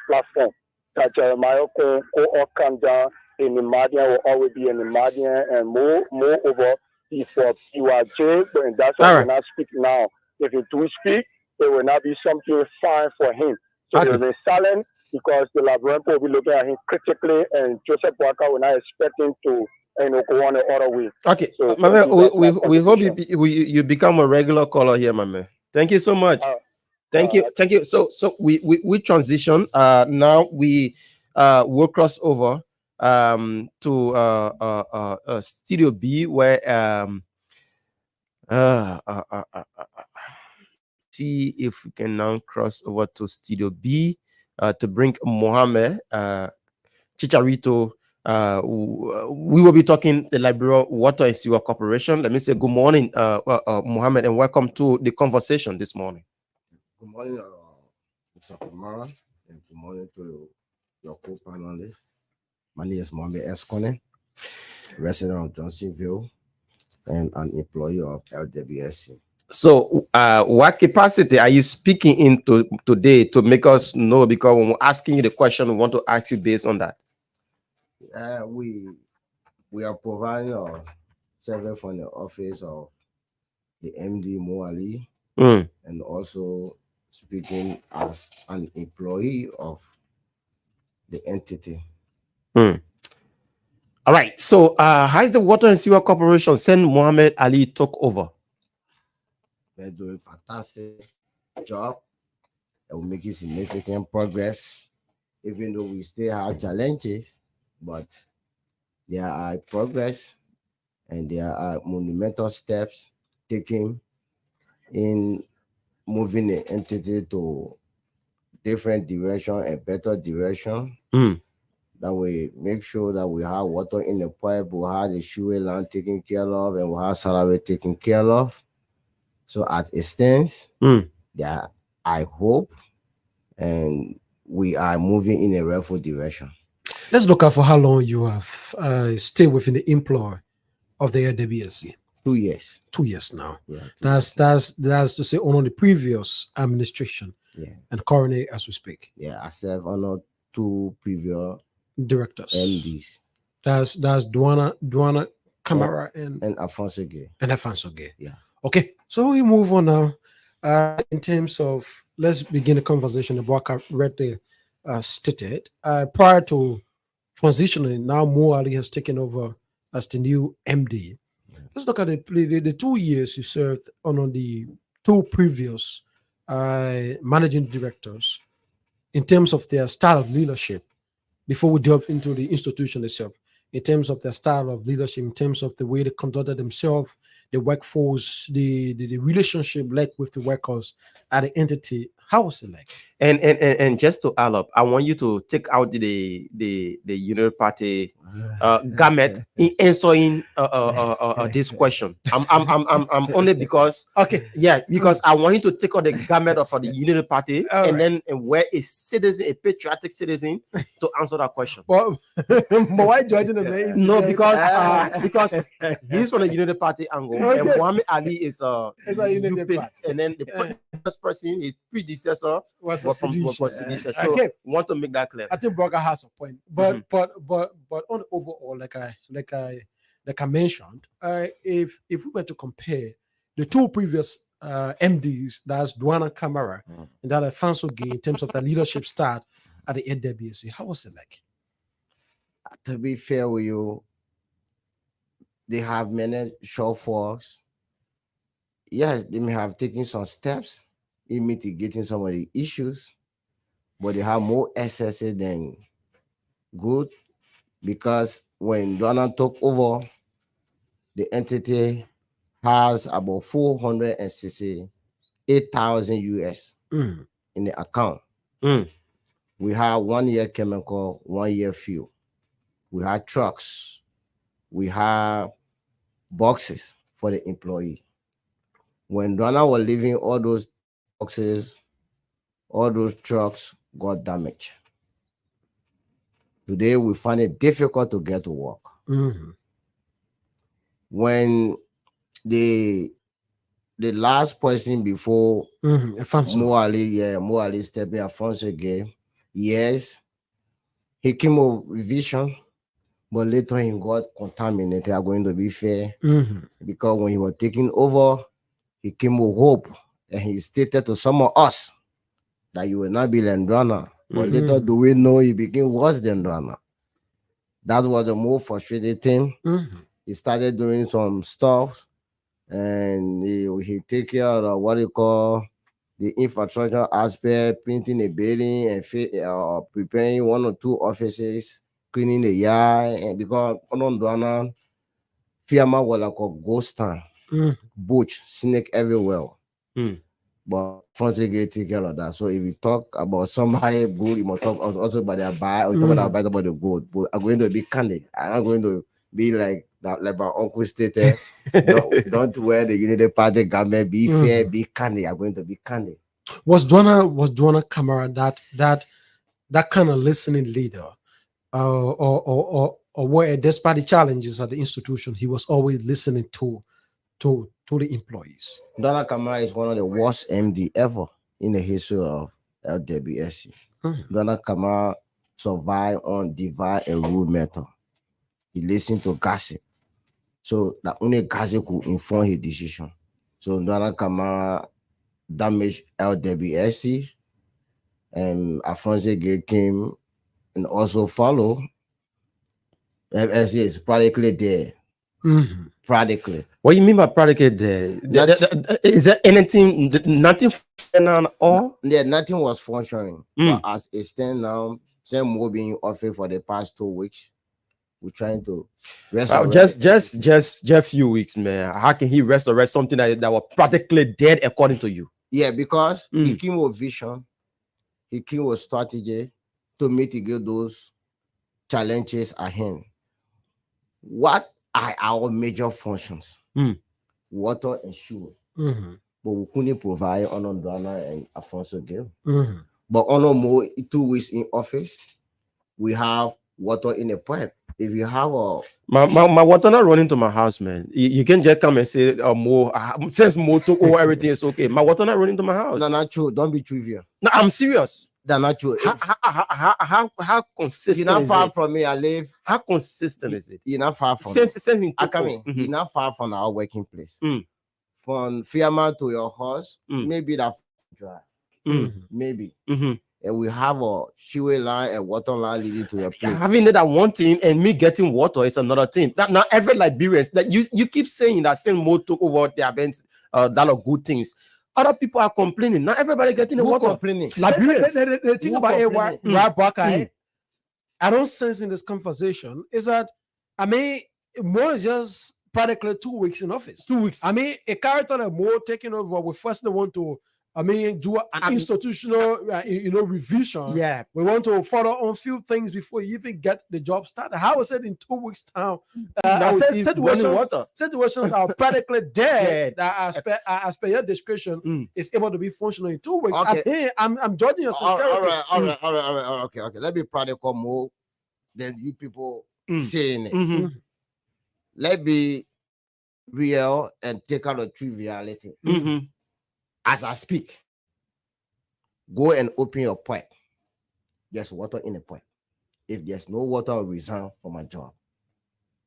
platform that Jeremiah Cole or come down in the Madian will always be in the Madian, and moreover, if you are jailed, and that's why All he right. will not speak now. If you do speak, it will not be something fine for him. So he Okay. will be silent because the Labyrinth will be looking at him critically, and Joseph Boaka will not expect him to go on the other way. Okay. So My man, thank you. That's my we hope contribution. you become a regular caller here, my man. Thank you so much. Thank you. Thank you. So we transition. Now we will cross over to Studio B, where see if we can now cross over to Studio B to bring Mohammed Chicharito. We will be talking the Liberia Water and Sewer Corporation. Let me say good morning, Mohammed, and welcome to the conversation this morning. Good morning, Mr. Kamara, and good morning to your co-panelists. My name is Mohammed Eskone, resident of Johnsonville and an employee of LWSC. So, what capacity are you speaking into today to make us know? Because when we're asking you the question, we want to ask you based on that. We are providing a service from the office of the MD Moali, and also speaking as an employee of the entity. All right. So, how is the Water and Sewer Corporation since Mohammed Ali took over? They're doing fantastic job, and we're making significant progress, even though we still have challenges, but there are progress and there are monumental steps taken in moving the entity to different direction, a better direction. That we make sure that we have water in the pipe, we have the sewer line taken care of, and we have salary taken care of. So as it stands, that I hope, and we are moving in a rightful direction. Let's look at for how long you have stayed within the employ of the LWSC. 2 years. 2 years now. Yeah, that's to say on the previous administration. Yeah. And currently as we speak. Yeah, I serve on 2 previous directors. MDs. That's Duana Camara and Alfonso Gay. And Alfonso Gay. Yeah. Okay. So we move on now. In terms of, let's begin the conversation about what I already stated. Prior to transitioning, now Mo Ali has taken over as the new MD. Let's look at the 2 years you served on the 2 previous managing directors in terms of their style of leadership before we delve into the institution itself, in terms of their style of leadership, in terms of the way they conducted themselves, the workforce, the relationship like with the workers at the entity. How was it like? And just to add up, I want you to take out the Union Party gamut in answering this question. I'm only because because I want you to take out the gamut of the Union Party and then wear a citizen, a patriotic citizen, to answer that question. Well, why judging the No, because he's from the Union Party angle, and Muhammad Ali is a Union Party, and then the first person, his predecessor was seditious. So want to make that clear. I think Broga has a point, but on the overall, like I mentioned, if we were to compare the 2 previous MDs, that's Duana Camara and that Alfonso Gay, in terms of the leadership style at the NWSC, how was it like? To be fair with you, they have many shortfalls. Yes, they may have taken some steps in mitigating some of the issues, but they have more excesses than good, because when Donald took over, the entity has about 460 8,000 US Mhm. in the account. Mm. We have 1 year chemical, 1 year fuel. We have trucks. We have boxes for the employee. When Donna was leaving, all those boxes, all those trucks got damaged. Today, we find it difficult to get to work. Mhm. When the last person before Mhm. Afonso. Mo Ali stepping Alfonso again, yes, he came up with vision, but later he got contaminated. I'm going to be fair, Mhm. because when he was taking over, he came with hope, and he stated to some of us that you will not be Lendwana. But later, Mhm. do we know he became worse than Dwana? That was the more frustrating thing. Mhm. He started doing some stuff, and he take care of what you call the infrastructure aspect, painting a building and preparing 1 or 2 offices, cleaning the yard. And because Dwana, Fiamma was like a ghost town, Mhm. butch, snake everywhere. Mm. But Fonseca take care of that. So if you talk about somebody good, you must talk also about their bad, or you talk about the good. But I'm going to be candid. I'm not going to be like that, like my uncle stated. don't wear the Unity Party garment. Be fair, be candid. I'm going to be candid. Was Dwana Kamara that kind of listening leader, or where despite the challenges at the institution, he was always listening to the employees. Donna Kamara is one of the worst MD ever in the history of LWSC. Donna Kamara survived on divide and rule method. He listened to gossip. So that only gossip could inform his decision. So Donna Kamara damaged LWSC, and Alphonse Gay came and also followed. FSC is practically there. Practically. What do you mean by practically there? Is there anything, nothing on all? Yeah, nothing was functioning. Mm. But as it stands now, same more being offered for the past 2 weeks. We're trying to just a few weeks, man. How can he resurrect something that was practically dead according to you? Yeah, because he came with vision, he came with strategy to mitigate those challenges at hand. What are our major functions? Water and fuel. But we couldn't provide on Dwana and Alfonso Gale. But on more 2 weeks in office, we have water in a pipe. If you have my water not running to my house, man. You can just come and say more since more took over, everything is okay. My water not running to my house. No, not true. Don't be trivial. No, I'm serious. That's not true. How consistent? You're not far from me. I live. How consistent is it? You're not far from since I come in. You're not far from our working place. From Fiamma to your house, maybe that drive. Maybe. And we have a sewer line and water line leading to your place. Having that one thing and me getting water is another thing. That not every Liberians that you keep saying that same more took over the events, that are good things. Other people are complaining. Not everybody getting the water. Complaining. Liberians. The thing about I don't sense in this conversation is that more is just practically 2 weeks in office. 2 weeks. A character that more taking over. We first want to do an institutional, revision. Yeah, we want to follow on few things before you even get the job started. How was it in 2 weeks time? Situations are practically dead. That as per your description is able to be functional in 2 weeks. Okay. I'm judging your sincerity. All right. Okay. Let me practical more than you people saying it. Let me real and take out the triviality. As I speak, go and open your pipe. There's water in the pipe. If there's no water, I'll resign from my job.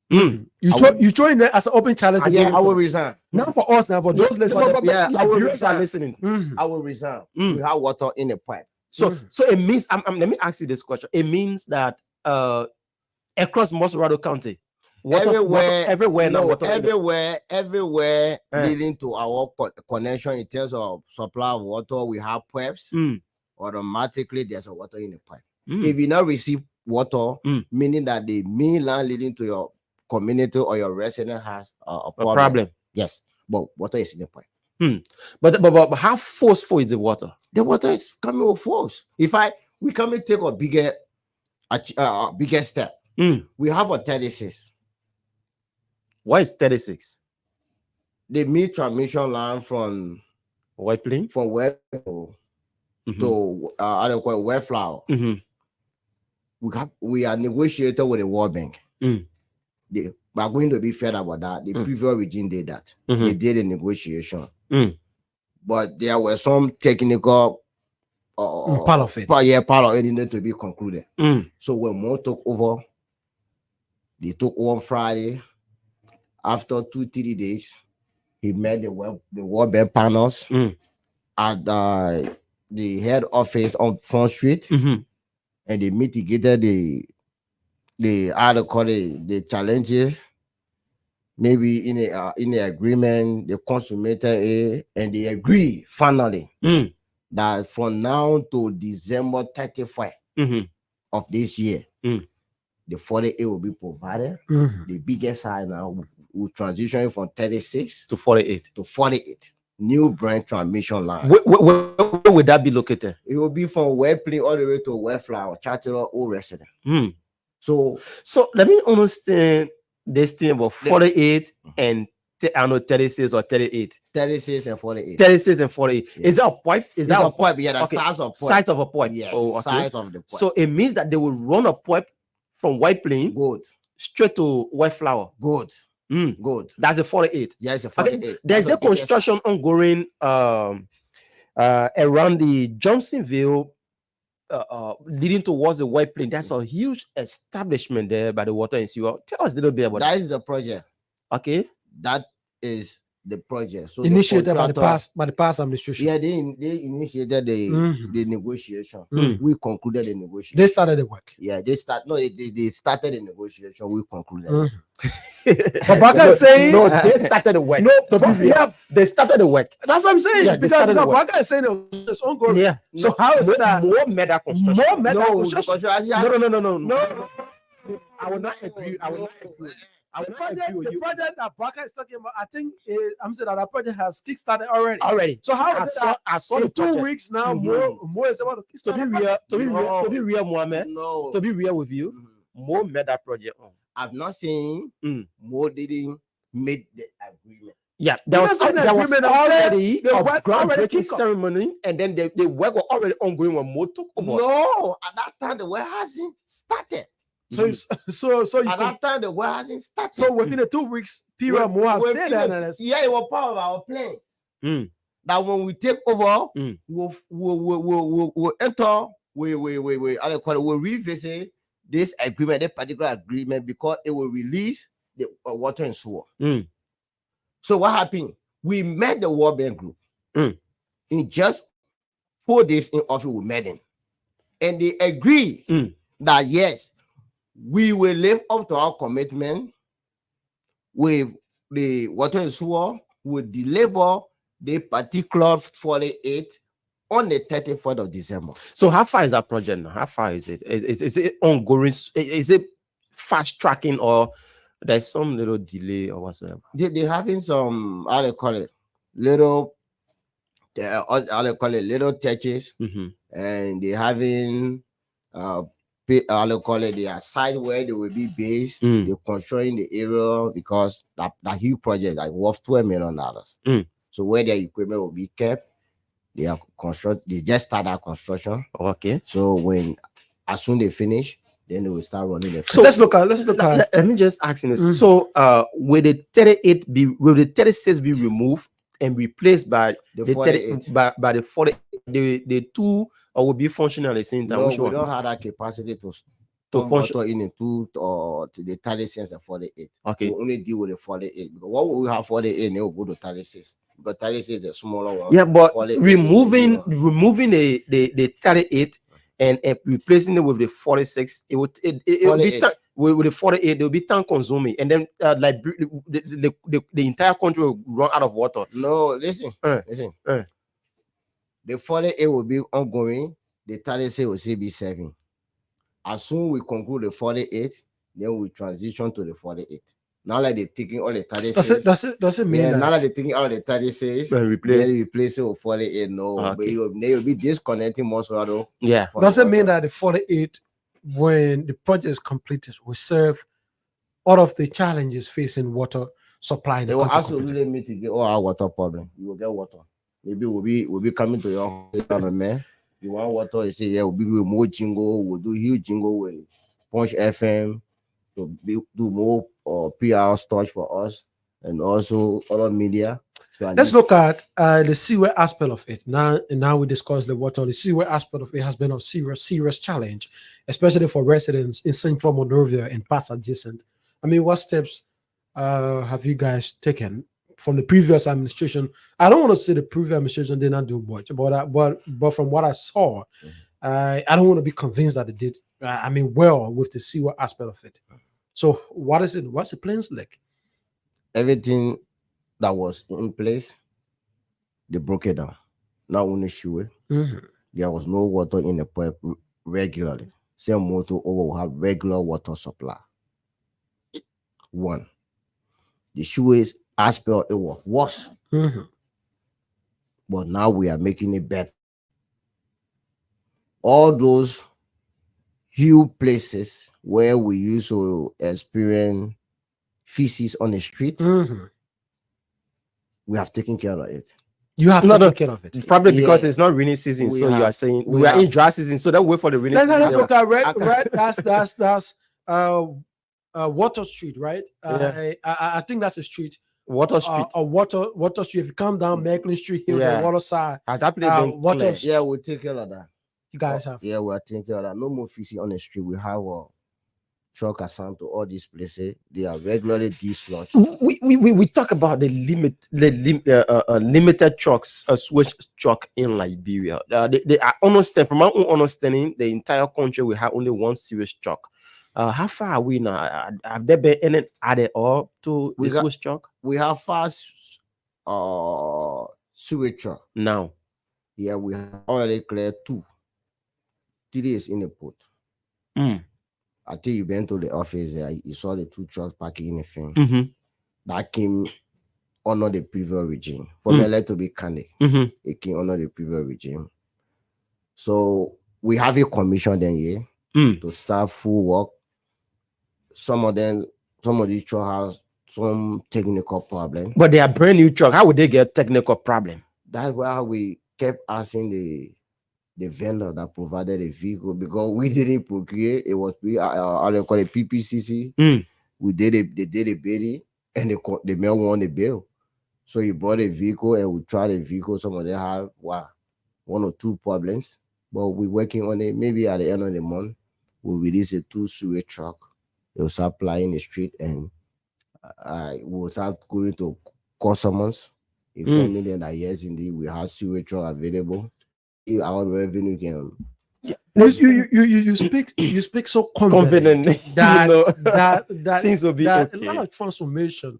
You join it as an open challenge. I will resign. Not for us, now for those listening. I will resign. Listening. I will resign. We have water in the pipe. So it means let me ask you this question. It means that across Mossorado County, everywhere leading to our connection in terms of supply of water, we have pipes. Automatically there's a water in the pipe. If you not receive water, meaning that the main line leading to your community or your resident has a problem. Yes, but water is in the pipe. But how forceful is the water? The water is coming with force. We come and take a bigger step. We have a 36. Why is 36? The meat transmission line from White Plain from where to I don't call it Wellflower. We are negotiating with the World Bank. We are going to be fair about that. The previous regime did that. They did a negotiation. But there were some technical part of it. Part of it needed to be concluded. So when Mo took over, they took over Friday. After 2-3 days, he met the World Bank panels at the head office on Front Street, and they mitigated the challenges. Maybe in a agreement, they consummated it, and they agree finally that from now to December 31st of this year, the 48 will be provided. The biggest side now will transition from 36 to 48. To 48. New brand transmission line. Where would that be located? It will be from White Plain all the way to Wellflower, Charterer, Old Resident. So let me understand this thing about 48 and 36 or 38. 36 and 48. 36 and 48. Yeah. Is that a pipe? Is that a pipe? Yeah, the okay. size of pipe. Size of a pipe. Yeah, okay. Size of the pipe. So it means that they will run a pipe from White Plain straight to Wellflower. Good. That's a 48. Yeah, it's a 48. Okay. There's the construction ongoing around the Johnsonville leading towards the White Plain. That's a huge establishment there by the water and sewer. Tell us a little bit about that. That is the project. Okay. That is the project. So initiated by the past administration. Yeah, they initiated the negotiation. We concluded the negotiation. They started the work. Yeah, they started the negotiation. We concluded. But Baka is saying they started the work. They started the work. That's what I'm saying. Yeah, because Baka is saying it's ongoing. Yeah. So how is it that more meta construction? More meta construction? No. I will not agree. The project that Baka is talking about, I think I'm saying that project has kickstarted already. So how I saw in 2 weeks now. More is about to kickstart. To be real, Mohammed. No. To be real with you, more made that project on. I've not seen more didn't make the agreement. Yeah, there was already the groundbreaking ceremony, and then the work was already ongoing when Mo took over. No, at that time the work hasn't started. So at that time the work hasn't started. So within the 2 weeks period, Mo has stayed there. Yeah, it was part of our plan. That when we take over, we'll enter. We'll revisit this agreement, that particular agreement, because it will release the water and sewer. So what happened? We met the World Bank group in just 4 days in office. We met them, and they agree that yes, we will live up to our commitment with the water and sewer. Will deliver the particular 48 on the 31st of December. So how far is that project now? How far is it? Is it ongoing? Is it fast tracking, or there's some little delay or whatsoever? They're having some, how they call it, little touches, and they're having their site where they will be based. They're constructing the area because that huge project like worth $12 million. So where their equipment will be kept, they just started construction. Okay. So as soon they finish, then they will start running the. So let's look at. Let me just ask you this. So will the 36 be removed and replaced by the 48? By the 40, the two will be functional at the same time. No, we don't have that capacity to function in the 2 or to the 36 and 48. Okay. We only deal with the 48 because what we have 48, they will go to 36. Because 36 is a smaller one. Yeah, but removing the 38 and replacing it with the 46, it will be with the 48, it will be time consuming, and then the entire country will run out of water. No, listen. The 48 will be ongoing. The 36 will still be serving. As soon as we conclude the 48, then we transition to the 48. Now that they're taking all the Does it mean yeah, that? now that they're taking all the 36, And replace. then replace it with 48. No, but Okay. you'll be disconnecting Mosrado. Yeah. Does it mean that the 48, when the project is completed, will serve all of the challenges facing water supply in They the will country? absolutely mitigate all our water problem. You will get water. Maybe we'll be coming to your house, man. You want water? You say, yeah, we'll be with more jingle. We'll do huge jingle with Punch FM to do more PR storage for us and also other media. So Let's look at the sewer aspect of it. Now we discuss the water. The sewer aspect of it has been a serious challenge, especially for residents in central Monrovia and parts adjacent. I mean, what steps have you guys taken from the previous administration? I don't want to say the previous administration did not do much, but from what I saw, I don't want to be convinced that it did. Well with the sewer aspect of it. So what is it? What's the plans like? everything that was in place, they broke it down. Not only sure, there was no water in the pipe regularly. Same water over will have regular water supply. One, the sewage aspect it was worse, but now we are making it better. All those huge places where we used to experience feces on the street, we have taken care of it. You have No, to no. take care of it. Probably because Yeah. it's not rainy season. We So you have- are saying we we are in have- dry season. So that wait for the rainy season. Let's Yeah. look at red. I can- Red. That's Water Street, right? Yeah. I think that's a street. Water Street. A water Street. If you come down Macklin Street, here Yeah. the water side, Has that place been Water cleared? Street. Yeah, we'll take care of that. you guys have. Yeah, we are taking care of that. No more feces on the street. We have truck assigned to all these places. They are regularly dislodged. We talk about the limited trucks, a switch truck in Liberia. They are understand from my own understanding, the entire country will have only one sewage truck. How far are we now? Have there been any added up to We the got- sewage truck We have fast sewage truck. now? Yeah, we have already cleared 2. 3 is in the port. Mm. I think you went to the office there, you saw the 2 trucks parking in the thing. Mm-hmm. That came under the previous regime. For Mm. me, to be candid, Mm-hmm. it came under the previous regime. So we have a commission then here to start full work. Some of these trucks have some technical problem. But they are brand new truck. How would they get technical problem? That's why we kept asking the vendor that provided the vehicle, because we didn't procure. It was how they call it PPCC. They did a bidding and the mail won the bill. So you brought a vehicle and we tried the vehicle. Some of them have 1 or 2 problems, but we're working on it. Maybe at the end of the month, we'll release a 2 sewage truck. It will start plying the street and we'll start going to customers. Inform them that yes, indeed, we have sewage truck available. If our revenue can. You speak so confident Confident that you know, that things will be that okay. a lot of transformation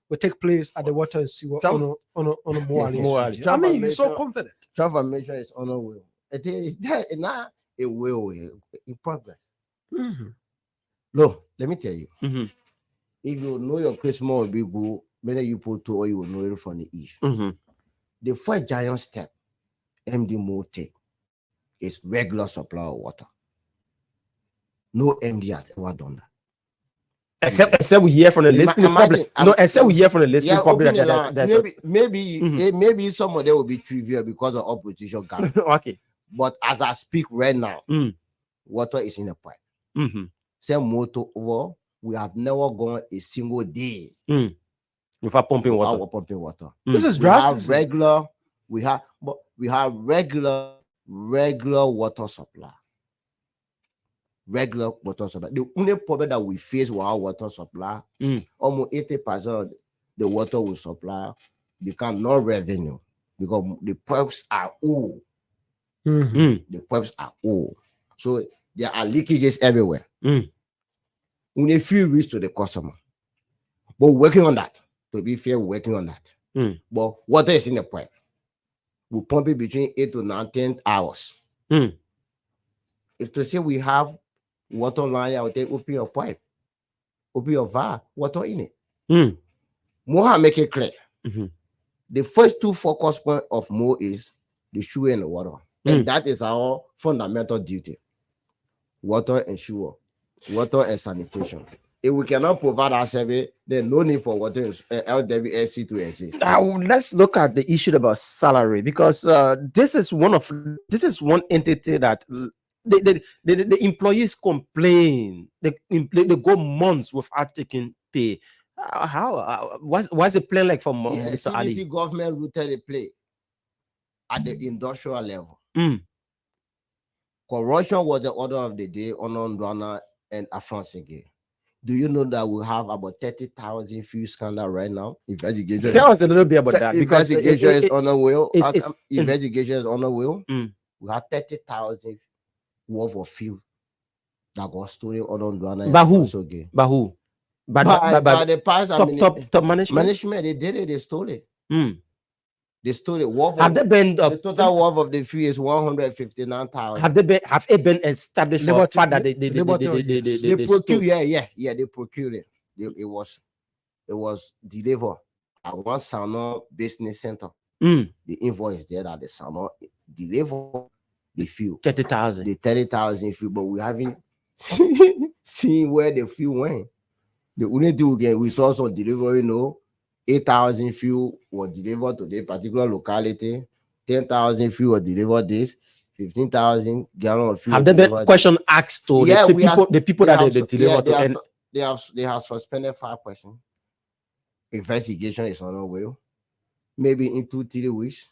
will take place at the water and sewer on a more More I mean, you're so confident. Transformation is on the way. I think it's that now it will in progress. Look, let me tell you. Mhm. If you know your Christmas will be good, whether you put 2 or you will know it from the eve. Mhm. The first giant step MD Mo take is regular supply of water. No MD has ever done that. Except we hear from the listening public. No, except we hear from the listening public. open the that line. there's a- maybe some of them will be trivial because of opposition gap. okay. But as I speak right now, water is in the pipe. Mhm. Same motor over. We have never gone a single day Without pumping water. without pumping water. This is We have drastic. regular water supply. Regular water supply. The only problem that we face with our water supply, almost 80% of the water we supply become non-revenue because the pipes are old. The pipes are old. So there are leakages everywhere. Only a few reach to the customer. But we're working on that. To be fair, we're working on that. But water is in the pipe. We pump it between 8 to 9, 10 hours. If to say we have water line out there, open your pipe, open your valve, water in it. Mm. Mo have make it clear. Mhm. The first two focus point of Mo is the shoe and the water. And Mm. that is our fundamental duty. Water and shoe, water and sanitation. If we cannot provide our service, then no need for water and LWSC to exist. Now let's look at the issue about salary, because this is one entity that the employees complain. They go months without taking pay. What's the plan like for Yeah, Mr. Ali? CDC government rooted the play at the industrial level. Mm. Corruption was the order of the day on Ndwana and Afransege. Do you know that we have about 30,000 fuel scandal right now? Investigation. Tell us a little bit about that, because investigation is on the wheel. it's- Investigation is on the wheel. Mm. We have 30,000 worth of fuel that got stolen on Ndwana and By who? Afransege. By who? By The past top management. management, they did it. They stole it. Mm. They stole it. Worth Have of, they been the total worth of the fuel is 159,000. have it been established for the Liberty- fact that they They stole? procure, yeah, they procured it. It was delivered at one Sano business center. Mm. The invoice there that the Sano delivered the fuel, 30,000. the 30,000 fuel, but we haven't seen where the fuel went. The only thing we saw some delivery, 8,000 fuel was delivered to the particular locality, 10,000 fuel was delivered this, 15,000 gallon of fuel. Have there been delivered question asked to Yeah, the we people, have- the people that they deliver to? And they have suspended 5%. Investigation is on the way. Maybe in 2-3 weeks,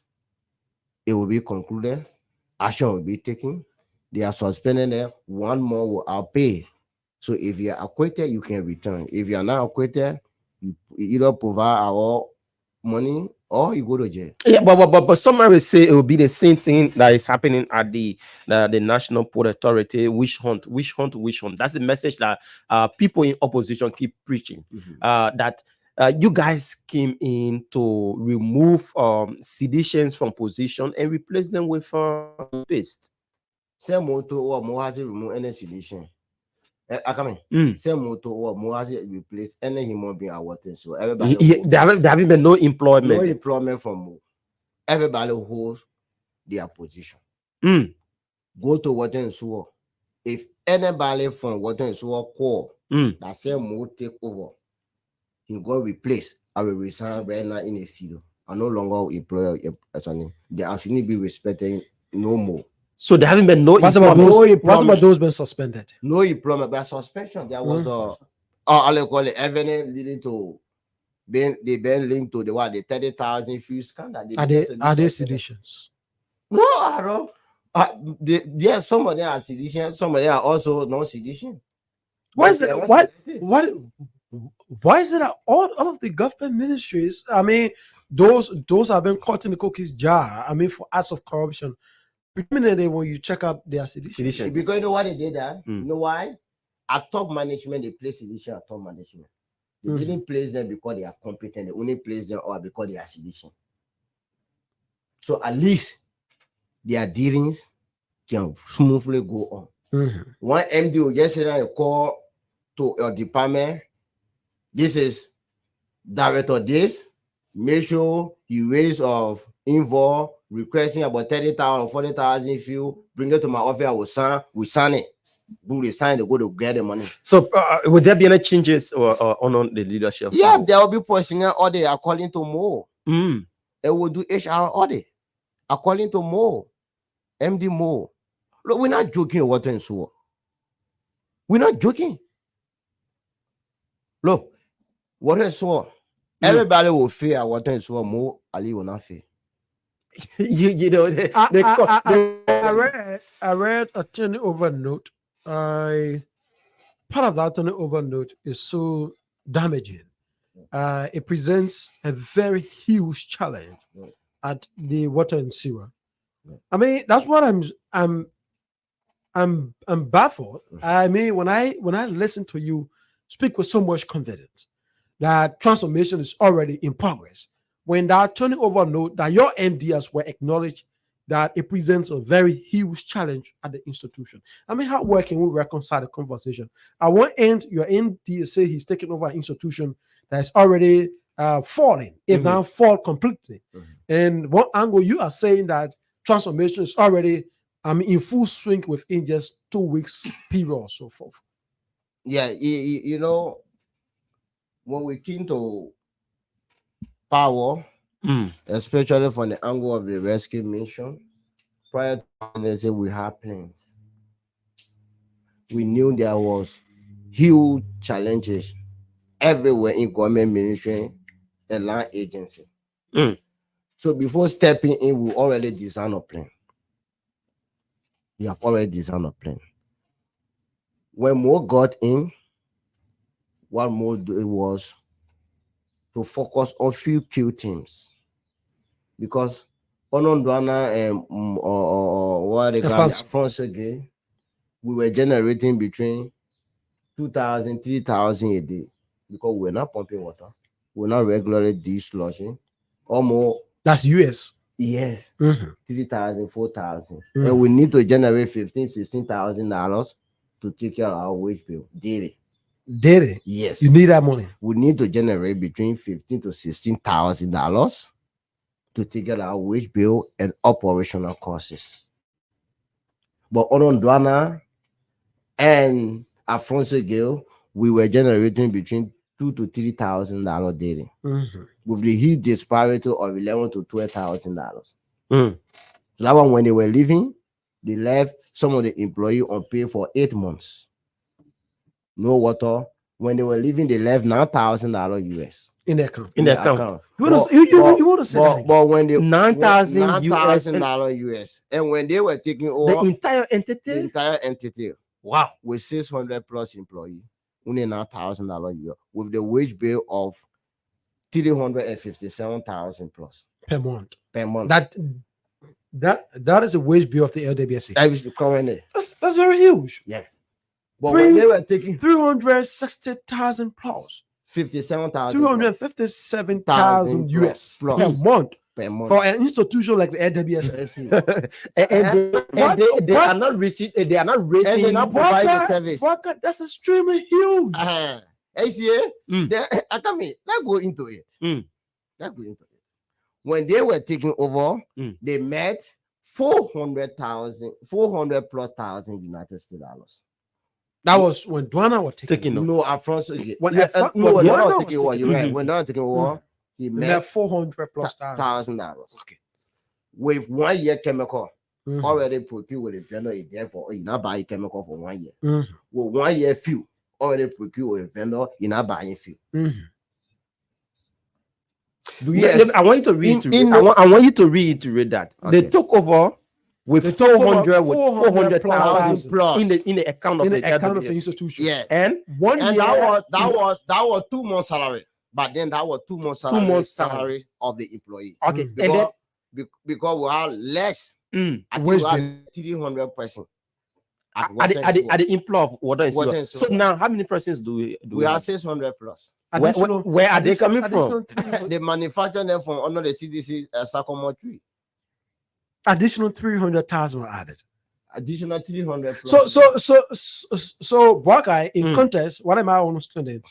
it will be concluded. Action will be taken. They are suspended there. One more will pay. So if you are acquitted, you can return. If you are not acquitted, you either provide our money or you go to jail. yeah, but some will say it will be the same thing that is happening at the National Port Authority. Witch hunt. That's the message that people in opposition keep preaching. That you guys came in to remove seditions from position and replace them with paste. Same motor or more has remove any sedition. I come in. Mm. Same motor or more has replace any human being at water. So everybody There haven't been no employment. no employment from Mo. Everybody holds their position. Mm. Go to water and sewer. If anybody from water and sewer call Mm. that say Mo take over, he got replaced. I will resign right now in a studio. I no longer employ attorney. They actually be respecting no more. So there haven't been no What's about employment. those been suspended? No employment by suspension. There was I'll call it evidence leading to being linked to the 30,000 fuel scandal. Are they suspended. seditions? No, I don't. Some of them are sedition, some of them are also non-sedition. Why is it? Why is it that all of the government ministries? I mean, those have been caught in the cookies jar. I mean, for acts of corruption. Predominantly, when you check up their seditions. Seditions. Because you know why they did that? Mm. You know why? At top management, they place sedition at top management. They Mhm. didn't place them because they are competent. They only place them or because they are sedition. So at least their dealings can smoothly go on. Mhm. One MD will just send a call to your department. This is director this. Make sure you raise of invoice requesting about 30,000 or 40,000 fuel. Bring it to my office. I will sign. We sign it. Do the sign. They go to get the money. So would there be any changes or on the leadership? Yeah, there will be personnel audit according to Mo. Mm. It will do HR audit according to Mo. MD Mo. Look, we're not joking water and sewer. We're not joking. Look, water and sewer. Everybody will fear at water and sewer. Mo Ali will not fear. you know they I read a turnover note. Part of that turnover note is so damaging. It presents a very huge challenge at the water and sewer. I mean, that's what I'm baffled. I mean, when I listen to you speak with so much confidence that transformation is already in progress, when that turning over note that your MDs were acknowledged that it presents a very huge challenge at the institution. I mean, how can we reconcile the conversation? At one end, your MD say he's taking over an institution that's already falling, if Mhm. not fall completely. Mhm. And one angle you are saying that transformation is already in full swing within just 2 weeks period or so forth. Yeah, you know, when we came to power, Mm. especially from the angle of the rescue mission, prior to they say we have plans. We knew there was huge challenges everywhere in government ministry and land agency. Mm. So before stepping in, we already designed a plan. We have already designed a plan. When Mo got in, what Mo did was to focus on few key teams. Because Onondwana and what they call Alphonse. Alphonse again, we were generating between 2,000, 3,000 a day because we're not pumping water. We're not regularly dishwashing. Almost, That's US. yes, Mhm. 3,000, 4,000. Mm. And we need to generate $15,000, $16,000 to take care of our wage bill daily. Daily. Yes. You need that money. We need to generate between $15,000 to $16,000 to take care of our wage bill and operational costs. But Onondwana and Alfonso Gale, we were generating between $2,000 to $3,000 daily, Mhm. with the huge disparity of $11,000 to $12,000. Mm. So that one, when they were leaving, they left some of the employee on pay for 8 months. No water. When they were leaving, they left $9,000 US In the account. In the account. You want to you want to say that again? But when they $9,000 US and $9,000 US, and when they were taking the over entire the entity. entire entity Wow. with 600 plus employees, only $9,000 US, with the wage bill of 357,000 plus Per month. per month. That is a wage bill of the LWSC. That is currently, That's very huge. yes. But when they were taking 360,000 plus 57,000 257,000 US plus per month per month. for an institution like the LWSC. Let's see. And they are not reaching. They are not raising. And they're not providing the service. That's extremely huge. ACA, Mm. I come in. Let's go into it. Mm. Let's go into it. When they were taking over, Mm. they met 400 plus thousand United States dollars. That was when Dwana was taking. Taking No, Alfonso. When no, Dwana no, was not taking taking- over. You're right. Mhm. When they were taking over, he That met 400 plus thousand. $1,000 Okay. with 1 year chemical. Mhm. Already procured with a vendor is there for you not buy chemical for 1 year. Mhm. With 1 year fuel, already procured with a vendor, you're not buying fuel. Mhm. Do I want you to read. In- I want you to reiterate that Okay. they took over with They took over 400 with 400 400,000 plus in the account of In the the account of the LWS. institution. Yeah, And 1 and year. that was 2 months salary. But then that was 2 months salary, months salary. salary of the employee. okay, Mm. and then Because we have less. I think Wage we have 300% at the inflow of water and Water sewer. and So sewer. now, how many persons do we we have 600 plus. Where are they coming from? They manufacture them from under the CDC sycamore tree. Additional 300,000 were added. Additional 300 plus. So Buckeye, in Mm. context, what am I understanding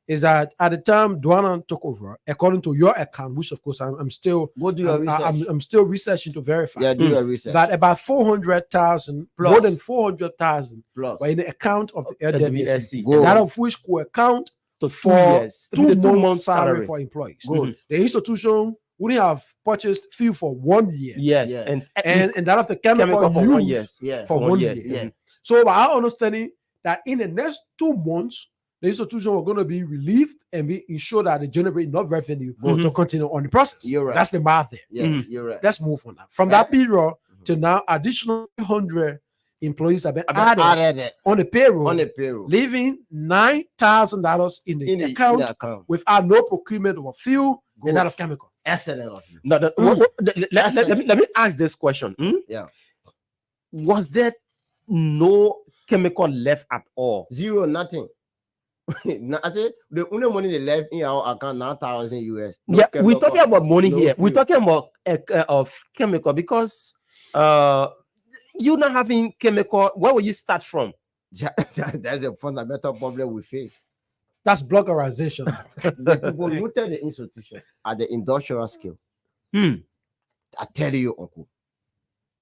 is that at the time Dwana took over, according to your account, which of course I'm still Go do your research. I'm still researching to verify Yeah, do your research. that about 400,000, Plus. more than 400,000 plus. were in the account of the LWSC. LWSC. Go. That of which could account to for 2 2 years, months salary for employees. Good. The institution wouldn't have purchased fuel for 1 year, Yes, Yeah. and that of the chemical, chemical for 1 used year. Yeah. for 1 year. Yeah. So by our understanding that in the next 2 months, the institution were going to be relieved and be ensured that they generate enough revenue to continue on the process. You're right. That's the math there. Yeah, Mhm. you're right. Let's move on now. From that period to now, additional 100 employees have been added Added on the payroll, on the payroll. leaving $9,000 in the account account. without no procurement of fuel Good. and that of chemical. Excellent of you. No, let me ask this question. Yeah. Was there no chemical left at all? Zero, nothing. I say the only money they left in our account 9,000 US. No Yeah, we're chemical. talking about money no here. We're fuel. talking about of chemical because you not having chemical. Where will you start from? Yeah, that's a fundamental problem we face. That's bloggerization. The people looted the institution at the industrial scale. I tell you, uncle,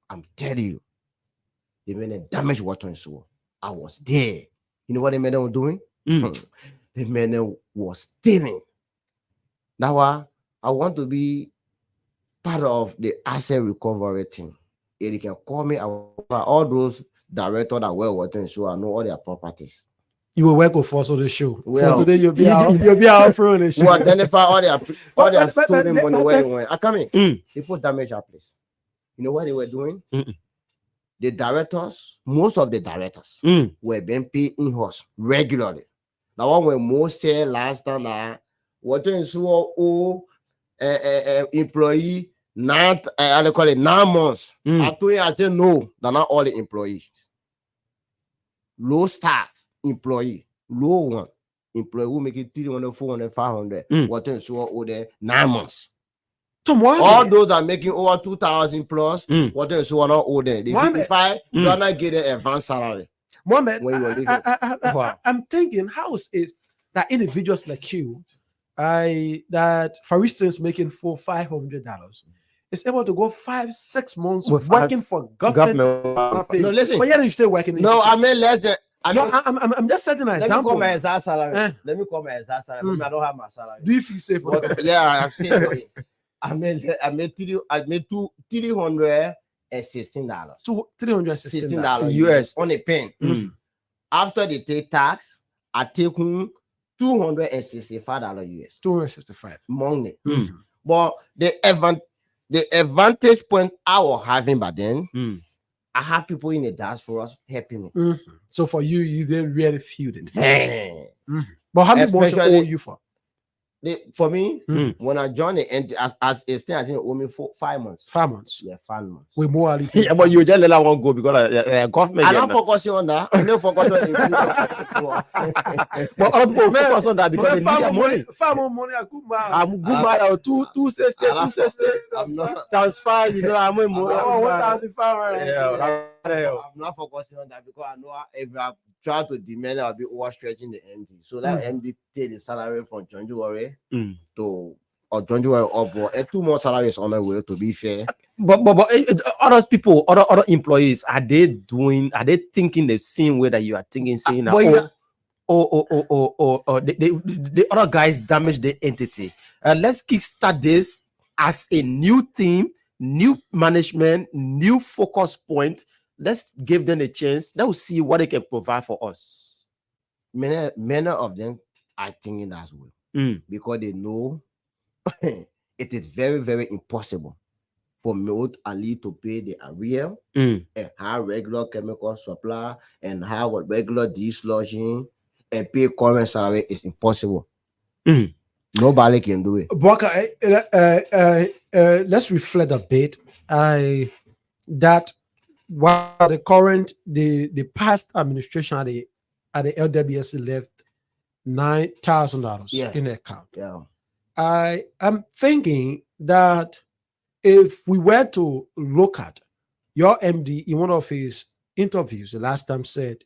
I'm telling you, they made a damage water and so on. I was there. You know what the men were doing? The men was stealing. Now I want to be part of the asset recovery team. If you can call me, all those directors that were working, so I know all their properties. You will work with us on the show. Well, for today, you'll be out for the show. We identify all their But- stolen money where it went. I come in. Mm. People damage our place. You know what they were doing? The directors, most of the directors were being paid in-house regularly. Now one when most said last time what in so employee not how they call it 9 months. I told you I said no, they're not all the employees. Low staff employee, low one employee who make it 300, 400, 500. What in so over there 9 months. All those are making over 2,000 plus. What else you want to owe them? The 55, you are not getting advanced salary. Mohammed, When you are leaving. I, I'm thinking, how is it that individuals like you, that for instance making $400-500, is able to go 5-6 months With working us, for government? government. No, listen. But yet you still working. No, I mean less than. I'm just setting an Let me example. call my exact salary. Eh. Let me call my exact salary. I don't have my salary. Do you feel safe? For the But, yeah, I've seen it. I made $316. $316 US on a pen. Mm. After they take tax, I take home $265 US. 265. Money. Mm. But the advantage point I was having by then, I have people in the diaspora helping me. So for you, you didn't really feel it. Man. But how many months owe Especially- you for? For me, when I joined the NT, as a stay, I think it owe me 5 months. 5 months. Yeah, 5 months. With more Ali. Yeah, but you just let that one go because government. I'm not focusing on that. I'm not focusing on it. But other people focus on that because they need their money. 5 more money. I'm I'm good man. 260, I'm not- 260. I'm not. Times 5, you know, I'm in more. Oh, 1,500. Yeah, I'm not focusing on that because I know if I try to demand, I'll be overstretching the MD. So that MD take the salary from John Juwari to or John Juwari up, and 2 more salaries on the way. To be fair, but other people, other employees, are they thinking the same way that you are thinking, saying that, the other guys damage the entity? Let's kickstart this as a new team, new management, new focus point. Let's give them a chance. Let's see what they can provide for us. many of them are thinking as well because they know it is very, very impossible for Mode Ali to pay the arrear and have regular chemical supply and have regular dislodging and pay current salary is impossible. Nobody can do it. Bwaka, let's reflect a bit. That while the past administration at the LWSC left $9,000 in the account. Yeah. I am thinking that if we were to look at your MD in one of his interviews the last time said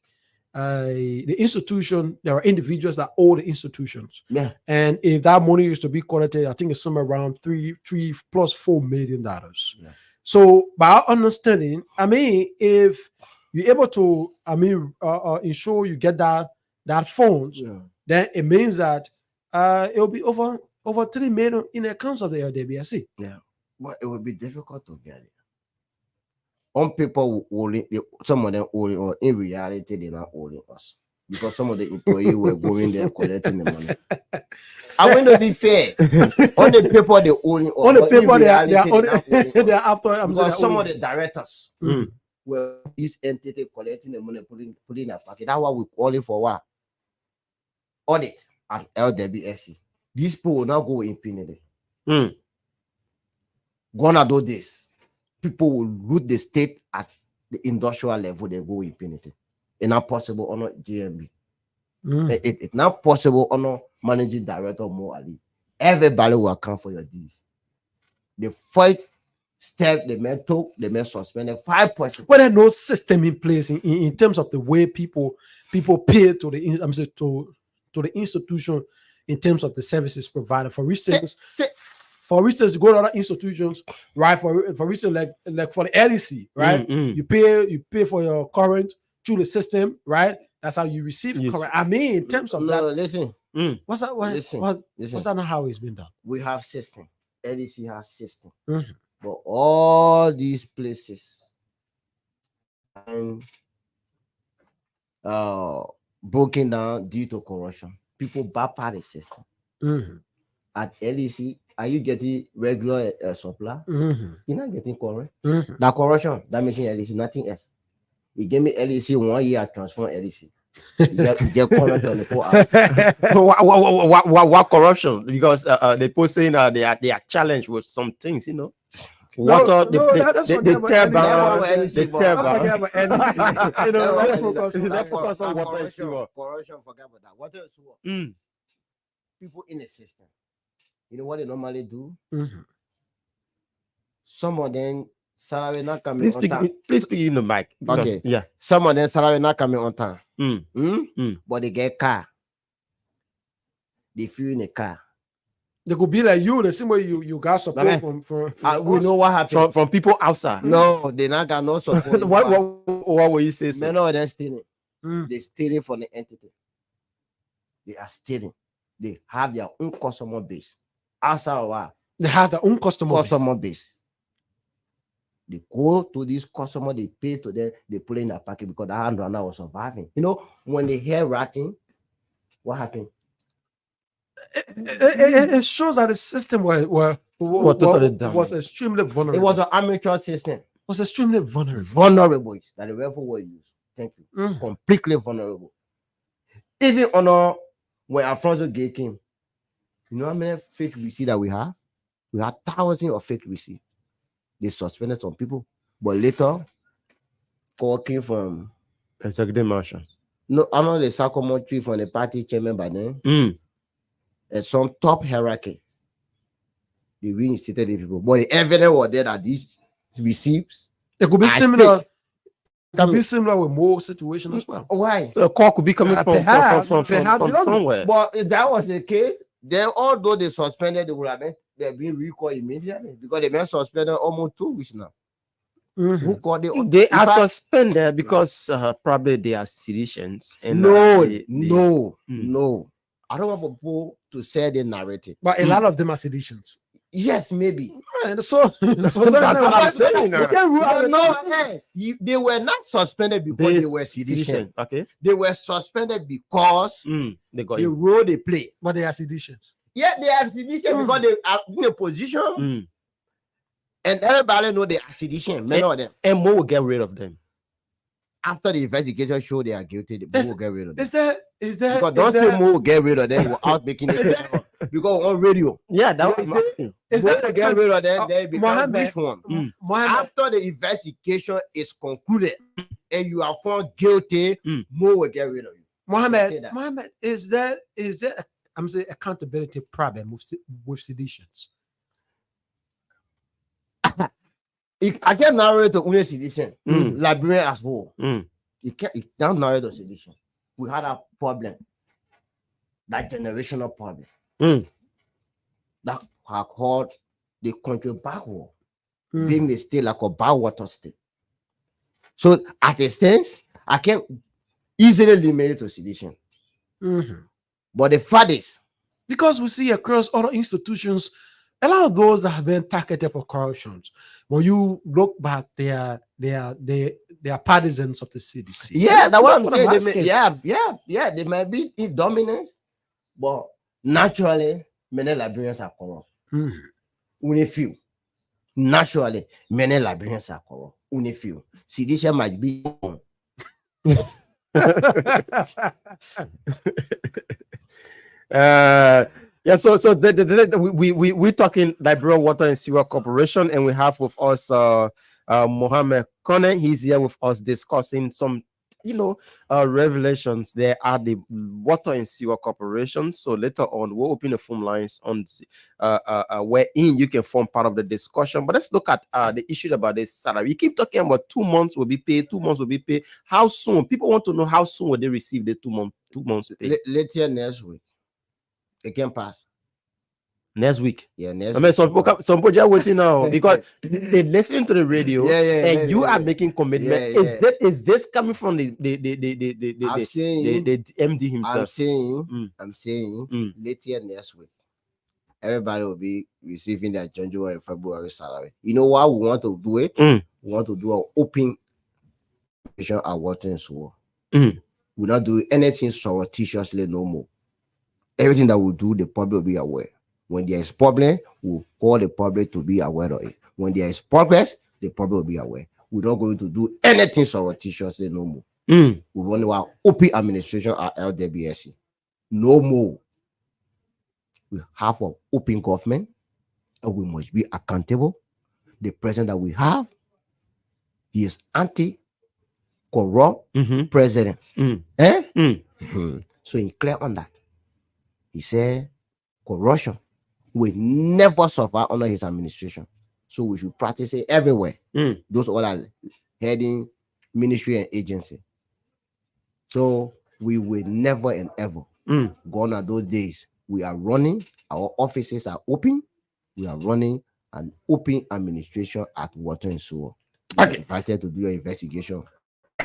the institution, there are individuals that owe the institutions. Yeah. And if that money is to be collected, I think it's somewhere around $3 plus $4 million. Yeah. So by our understanding, I mean, if you're able to, ensure you get that funds, then it means that it'll be over $3 million in the accounts of the LWSC. Yeah. But it would be difficult to get it. On people owing, some of them owing, or in reality, they're not owing us because some of the employees were going there collecting the money. I want to be fair. On the paper, they owing us. On the paper, they are after. Because some of the directors were this entity collecting the money, putting in a pocket. That's why we call it for what? Audit at LWSC. These people will not go impunity. Gonna do this. People will root the state at the industrial level, they go impunity. It's not possible on GMB. It's not possible on managing director Mo Ali. Everybody will account for your deeds. The first step the man took, the man suspended 5%. Well, there's no system in place in terms of the way people pay to the to the institution in terms of the services provided. For instance, Say- you go to other institutions, right? For instance, like for the LEC, right? You pay for your current through the system, right? That's how you receive Yes. current. I mean, in terms of no, that, listen. what's that? Listen. What's that not how it's been done? We have system. LEC has system. Mhm. But all these places and broken down due to corruption. People bypass the system. Mhm. At LEC, are you getting regular supply? Mhm. You're not getting correct. Mhm. That corruption, that machine LEC, nothing else. You gave me LEC 1 year, I transform LEC. You get current on the 4 hours. What corruption? Because they post saying they are challenged with some things, you know. Water, that's what they they're tear about down, anything. they tear Don't forget down. about anything. You know, let's focus on Let's that. focus on water and corruption, sewer. corruption, forget about that. Water and sewer. Mm. People in the system, you know what they normally do? Mhm. Some of them salary not coming on time. Please speak in the mic. because- Okay. Yeah. Some of them salary not coming on time. Mm. But they get car. They feel in a car. They could be like you, the same way you got support Okay. from We us. know what happened. From people outside. No, they not got no support. What will you say? So? Many of them stealing. Mm. They stealing from the entity. They are stealing. They have their own customer base. Outside of our They have their own customer base. They go to this customer, they pay to them, they put it in their pocket because the hand runner was surviving. You know, when they hear ratting, what happened? It shows that the system was extremely vulnerable. It was an amateur system. Was extremely vulnerable. Vulnerable that the referee will use. Thank you. Mm. Completely vulnerable. Even on when Alfonso Gay came, you know how many fake receipts that we have? We have thousands of fake receipts. They suspended some people, but later, call came from Executive Marshal. no, I know the Sycamore tree from the party chairman by then, and some top hierarchy. They reinstated the people, but the evidence was there that these receipts. It could be I similar. think- It could be similar with more situation as well. Why? The call could be coming Perhaps, from you don't know. somewhere. But if that was the case, then although they suspended, they would have been recalled immediately because they've been suspended almost 2 weeks now. Mhm. Who called it? They In are fact, suspended because probably they are seditions. And no, they- no. I don't want people to say the narrative. But a lot of them are seditions. Yes, maybe. Right, so That's what I'm saying. We can't rule out They were not suspended because they were sedition. Okay. They were suspended because They got the you. role they play. but they are seditions. Yeah, they are sedition because they are in a position, and everybody know they are sedition. Many of them. And Mo will get rid of them. After the investigation show they are guilty, the Mo will get rid of them. Is that Because don't say Mo will get rid of them without making it because on radio. Yeah, that Is was it- asking. is Mo that will get rid of them, they become Mohammed- which one? Mohammed, After the investigation is concluded and you are found guilty, Mo will get rid of you. Say that. Mohammed, is there I'm saying accountability problem with seditions? I can't narrow it to only sedition. Liberian as well. You can't narrow it to sedition. We had a problem, that generational problem, that have called the country backward, being the state like a backwater state. So at a stance, I can easily limit it to sedition. But the fact is, Because we see across other institutions, a lot of those that have been targeted for corruption, when you look back, they are partisans of the CDC. yeah, that's what I'm saying. asking. They might be in dominance, but naturally, many Liberians are corrupt. Only few. Naturally, many Liberians are corrupt. Only few. Sedition might be. Yeah, so we're talking Liberia Water and Sewer Corporation, and we have with us Mohammed Kone. He's here with us discussing some revelations there at the Water and Sewer Corporation. So later on, we'll open the phone lines on wherein you can form part of the discussion. But let's look at the issue about this salary. You keep talking about 2 months will be paid, 2 months will be paid. How soon? People want to know how soon will they receive the 2 month 2 months pay. Later next week, it can pass. Next week. Yeah, next I mean, week. some people are waiting now because they listen to the radio, and you are making commitment. Is this coming from the MD himself? I'm saying later next week, everybody will be receiving their January and February salary. You know why we want to do it? We want to do an open at Water and Sewer. We not do anything surreptitiously no more. Everything that we do, the public will be aware. When there is problem, we'll call the public to be aware of it. When there is progress, the public will be aware. We're not going to do anything surreptitiously no more. We want to have open administration at LWSC. No more. We have an open government, and we must be accountable. The president that we have, he is anti-corrupt president. So he's clear on that. He said corruption will never survive under his administration. So we should practice it everywhere. Those other heading ministry and agency. So we will never and ever gone are those days. We are running, our offices are open. We are running an open administration at Water and Sewer. Okay. Invited to do your investigation.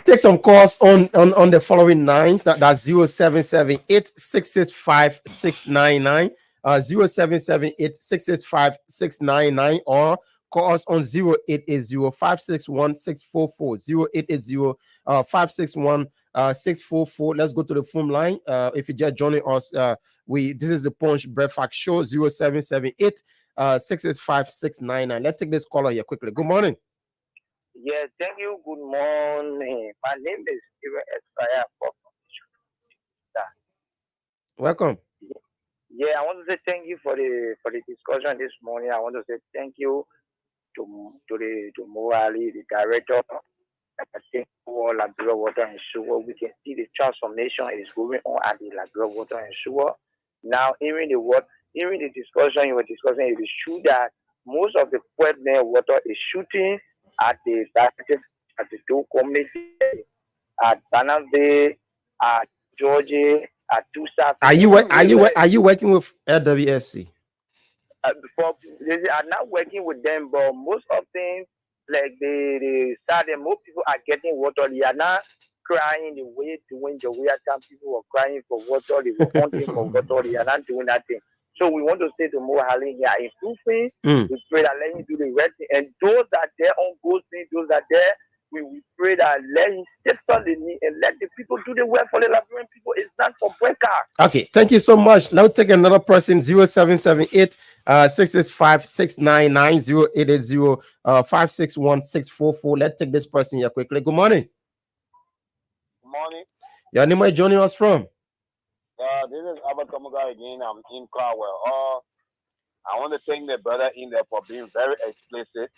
Take some calls on the following lines. That's 0778 665 699, 0778 665 699, or call us on 0880 561 644, 0880 561 644. Let's go to the phone line. If you're just joining us, this is the Punch Breakfast Show, 0778 665 699. Let's take this caller here quickly. Good morning. Yes, thank you. Good morning. My name is Steven Esquire. Welcome. Yeah, I want to say thank you for the discussion this morning. I want to say thank you to Morali, the director. I think for Liberia Water and Sewer, we can see the transformation is going on at the Liberia Water and Sewer. Now, hearing the discussion you were discussing, it is true that most of the Pueblo water is shooting at the two communities, at Banana Bay, at Georgia, at Tusa. Are you working with LWSC? They are not working with them, but most of them, like the more people are getting water. They are not crying the way to when the way time people were crying for water, they were wanting for water. They are not doing that thing. So we want to say to Mohali, yeah, improving. We pray that let him do the right thing. And those that there on ghosting, those that there, we pray that let him step on the knee and let the people do the work for the Liberian people. It's not for breaker. Okay, thank you so much. Now take another person, 0778 665 699, 0880 561 644. Let's take this person here quickly. Good morning. Good morning. Your name is joining us from? This is Albert Kamuga again. I'm in Carwell. I want to thank the brother in there for being very explicit.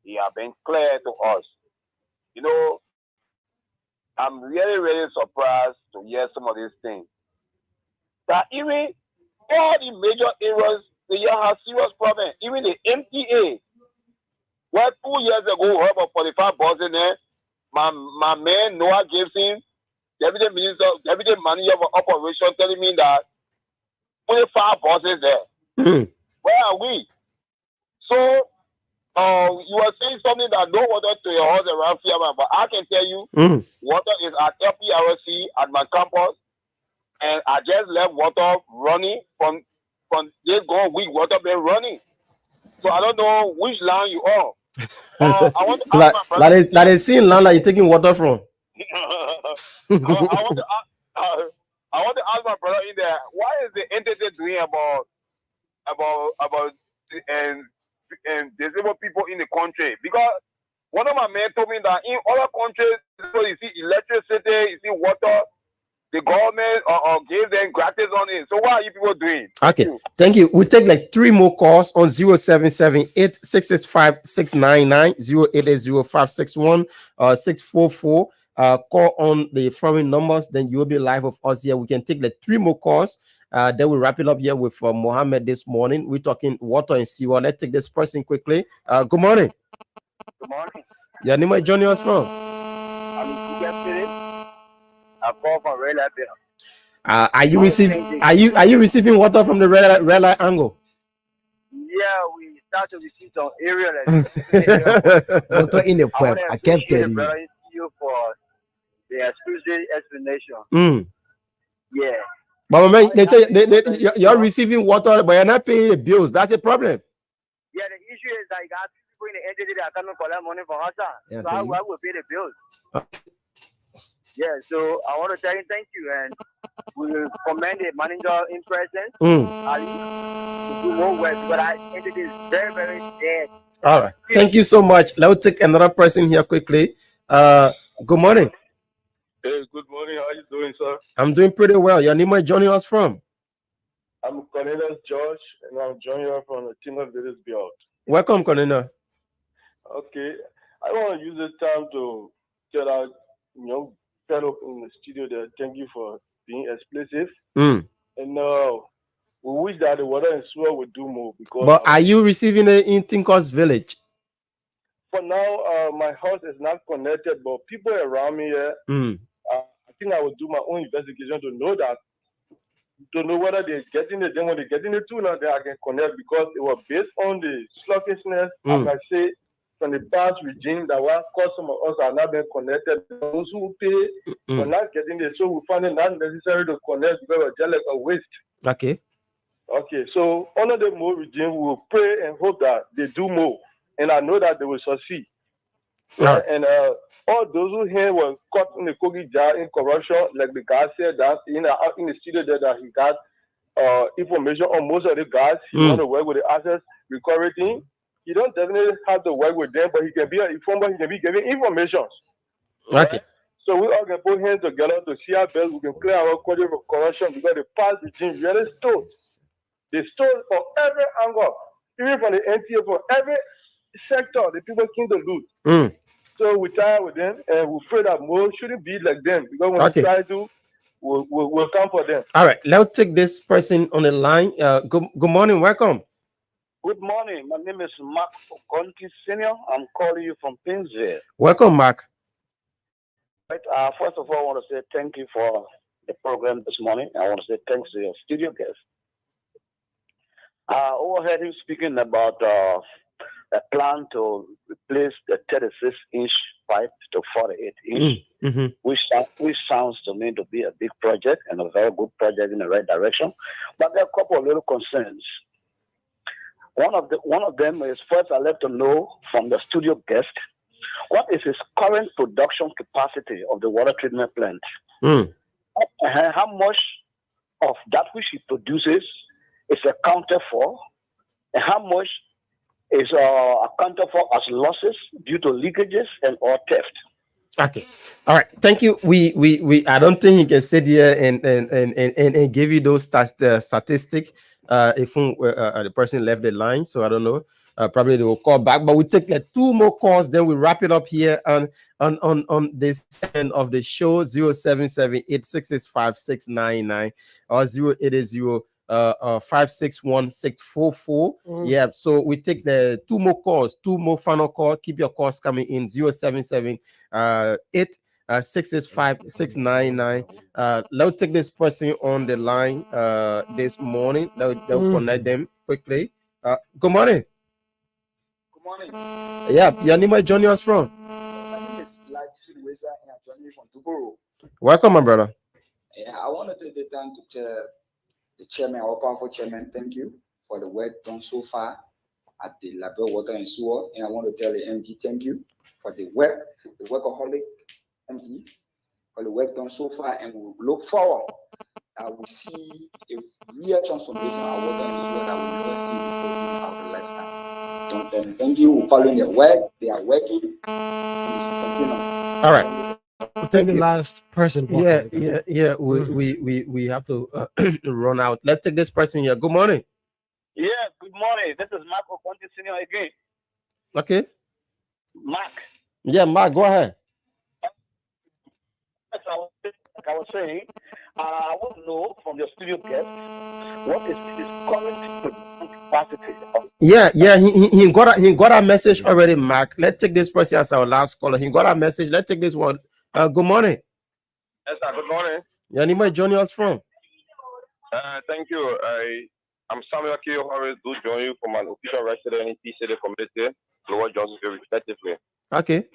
He has been clear to us. You know, I'm really, really surprised to hear some of these things. That even all the major areas, they have serious problems. Even the MTA, where 2 years ago we had about 45 buses in there, my man Noah Gibson, deputy manager of operation, telling me that 25 buses there. Where are we? So you were saying something that no water to your house around Fiaman, but I can tell you, water is at LPRC at my campus, and I just left water running from this going week. Water been running, so I don't know which line you are. I want to ask my brother. That is seeing land that you're taking water from. I want to ask my brother in there, what is the entity doing about and disabled people in the country? Because one of my men told me that in other countries, so you see electricity, you see water, the government gives them gratis on it. So what are you people doing? Okay, thank you. We take like 3 more calls on 0778 665 699, 0880 561 644. Call on the following numbers, then you'll be live with us here. We can take like 3 more calls. Then we wrap it up here with Mohammed this morning. We're talking water and sewer. Let's take this person quickly. Good morning. Good morning. Your name is joining us from? I'm in City. I call from Red Light. Are you receiving? Are you receiving water from the red light angle? Yeah, we start to receive some area. Like, Water in the pipe. I kept telling you. You for the exclusive explanation. Mm. Yeah. But man, they say you're receiving water, but you're not paying the bills. That's a problem. Yeah, the issue is that you got people in the entity that cannot collect money from us. Yeah, so how will pay the bills? Yeah, so I want to tell you thank you, and we will commend the manager in presence, Ali, to do more work, but I think it is very, very dead. All right. Thank you so much. Let's take another person here quickly. Good morning. Hey, good morning. How are you doing, sir? I'm doing pretty well. Your name is joining us from? I'm Cornelius George, and I'm joining you from the team of Village Build. Welcome, Cornelius. Okay. I want to use this time to tell our fellow in the studio that thank you for being explicit. And we wish that the water and sewer would do more. But are you receiving it in Tinkos Village? For now, my house is not connected, but people around me here, I think I will do my own investigation to know that, to know whether they're getting it. Then when they're getting it too, now they can connect, because it was based on the sluggishness, as I say, from the past regime that one cause some of us are not being connected. Those who pay for not getting it, so we find it not necessary to connect because it's just like a waste. Okay. Okay, so under the more regime, we will pray and hope that they do more, and I know that they will succeed. Right. And all those who here were caught in the cookie jar in corruption, like the guy said that in the studio there that he got information on most of the guys. He want to work with the assets recovery team. He don't definitely have to work with them, but he can be an informer. He can be giving information. Okay. So we all can put hands together to see how best we can clear our country from corruption, because the past regime really stole. They stole from every angle, even from the NTA, from every sector. The people came to loot. So we tired with them, and we pray that more shouldn't be like them, because when we try to, we'll come for them. All right, let's take this person on the line. Good morning, welcome. Good morning. My name is Mark Okonti Senior. I'm calling you from Pinsville. Welcome, Mark. Right, first of all, I want to say thank you for the program this morning. I want to say thanks to your studio guest. I overheard him speaking about a plan to replace the 36-inch pipe to 48-inch, which sounds to me to be a big project and a very good project in the right direction. But there are a couple of little concerns. One of them is, first I'd like to know from the studio guest, what is his current production capacity of the water treatment plant? How much of that which he produces is accounted for, and how much is accounted for as losses due to leakages and or theft? Okay, all right, thank you. We I don't think he can sit here and give you those statistics. If the person left the line, so I don't know. Probably they will call back, but we take two more calls, then we wrap it up here on this end of the show. 0778665699 or 0880-561-644. Yeah, so we take the two more calls, two more final call. Keep your calls coming in. 0778-665-699. Let's take this person on the line this morning. Let's connect them quickly. Good morning. Good morning. Yeah, your name is joining us from? My name is Latif Weza, and I'm joining you from Tuboro. Welcome, my brother. Yeah, I want to take the time to tell the chairman, our powerful chairman, thank you for the work done so far at the Label Water and Sewer. And I want to tell the MD thank you for the work, the workaholic MD, for the work done so far. And we look forward that we see a real transformation in our water and sewer that we never see before in our lifetime. So thank you for following their work. They are working. All right. Take the last person. Yeah. We have to run out. Let's take this person here. Good morning. Yeah, good morning. This is Mark Okonti Senior again. Okay. Mark. Yeah, Mark, go ahead. Like I was saying, I want to know from your studio guest, what is his current capacity? Yeah, he got a message already, Mark. Let's take this person as our last caller. He got a message. Let's take this one. Good morning. Yes, sir. Good morning. Your name is joining us from? Thank you. I'm Samuel K. Horace, do join you from an official resident in Peace City community, Lower Johnsonville, respectively. Okay.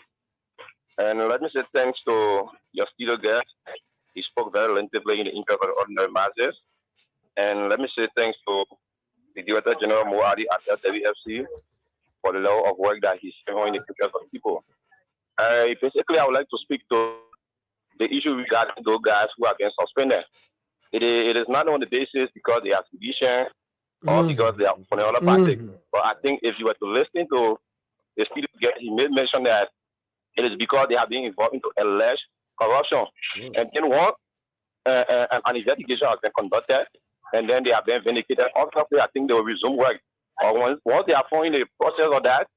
And let me say thanks to your studio guest. He spoke very lengthily in the interview of the ordinary masses. And let me say thanks to the Director General Moadi at LWFC for the level of work that he's doing in the future of people. Basically, I would like to speak to the issue regarding those guys who are being suspended. It is not on the basis because they are sedition or because they are from another party. But I think if you were to listen to the studio guest, he made mention that it is because they have been involved into alleged corruption. And then an investigation has been conducted, and then they have been vindicated. Obviously, I think they will resume work. Or once they are following the process of that,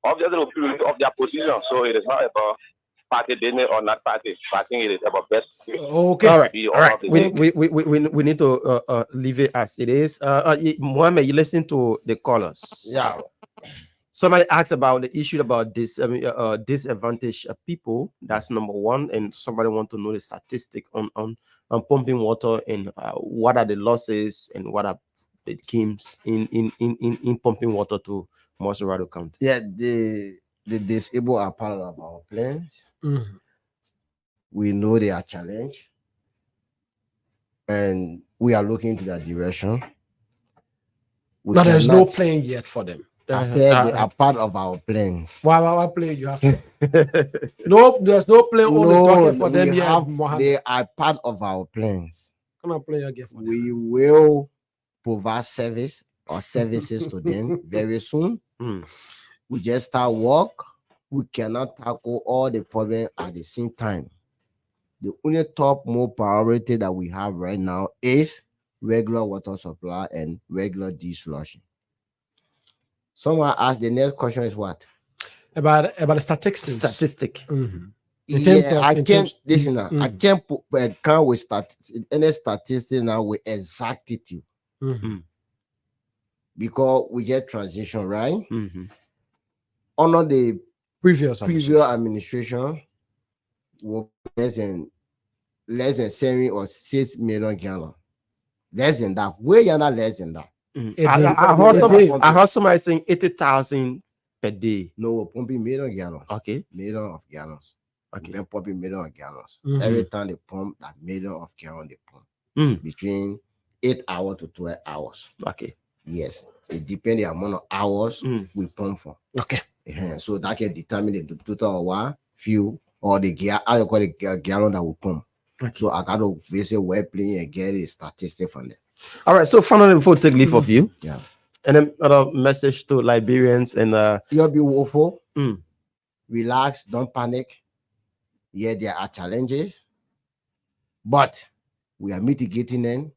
obviously they will be released of their position. So it is not about party business or not party. I think it is about best. Okay. All right. We need to leave it as it is. Mohammed, you listen to the callers. Yeah. Somebody asked about the issue about this disadvantaged people. That's number one. And somebody want to know the statistic on pumping water and what are the losses and what are the gains in pumping water to Montserrat County. Yeah, the disabled are part of our plans. We know they are challenged, and we are looking into that direction. But there's no plan yet for them. I said they are part of our plans. What plan you have? No, there's no plan only talking for them yet. They are part of our plans. Come on, play again for them. We will provide service or services to them very soon. We just start work. We cannot tackle all the problems at the same time. The only top more priority that we have right now is regular water supply and regular dishwashing. Someone asked, the next question is what? About the statistics. Statistic. Yeah, I can't listen now. I can't come with any statistics now with exactitude. Because we get transition, right? Under the previous administration, less than 7 or 6 million gallons. Less than that. Way not less than that. I heard somebody saying 80,000 per day. No, pumping million gallons. Okay. Million of gallons. Okay. Then pumping million of gallons. Every time they pump, that million of gallons they pump. Between 8 hours to 12 hours. Okay. Yes. It depends the amount of hours we pump for. Okay. So that can determine the total of fuel or the gallon that we pump. Okay. So I got to visit webplay and get a statistic from them. All right. So finally, before we take leave of you, yeah. And then another message to Liberians and you'll be woeful. Relax, don't panic. Yeah, there are challenges, but we are mitigating them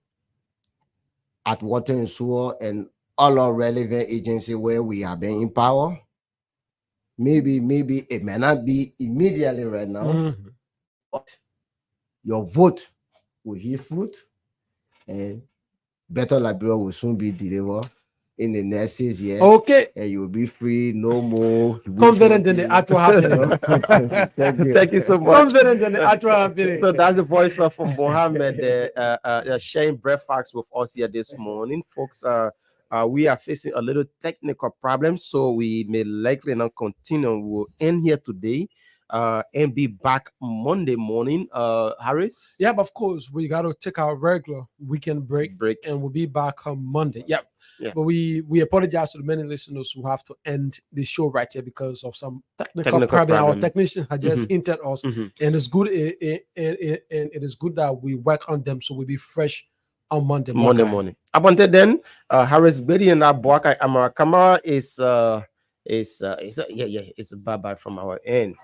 at Water and Sewer and all our relevant agencies where we have been in power. Maybe it may not be immediately right now, but your vote will yield fruit, and better Liberia will soon be delivered in the next 6 years. Okay. And you will be free, no more. Confident in the actual happening. Thank you so much. Confident in the actual happening. So that's the voice of Mohammed sharing breakfast with us here this morning, folks. We are facing a little technical problem, so we may likely not continue. We'll end here today and be back Monday morning. Harris? Yeah, of course. We got to take our regular weekend break and we'll be back on Monday. Yep. Yeah. But we apologize to the many listeners who have to end the show right here because of some technical problem. Our technician had just hinted us, and it's good. It is good that we work on them so we'll be fresh on Monday morning. Up until then, Harris Betty and Abuaka Amara Kamara is a bye-bye from our end.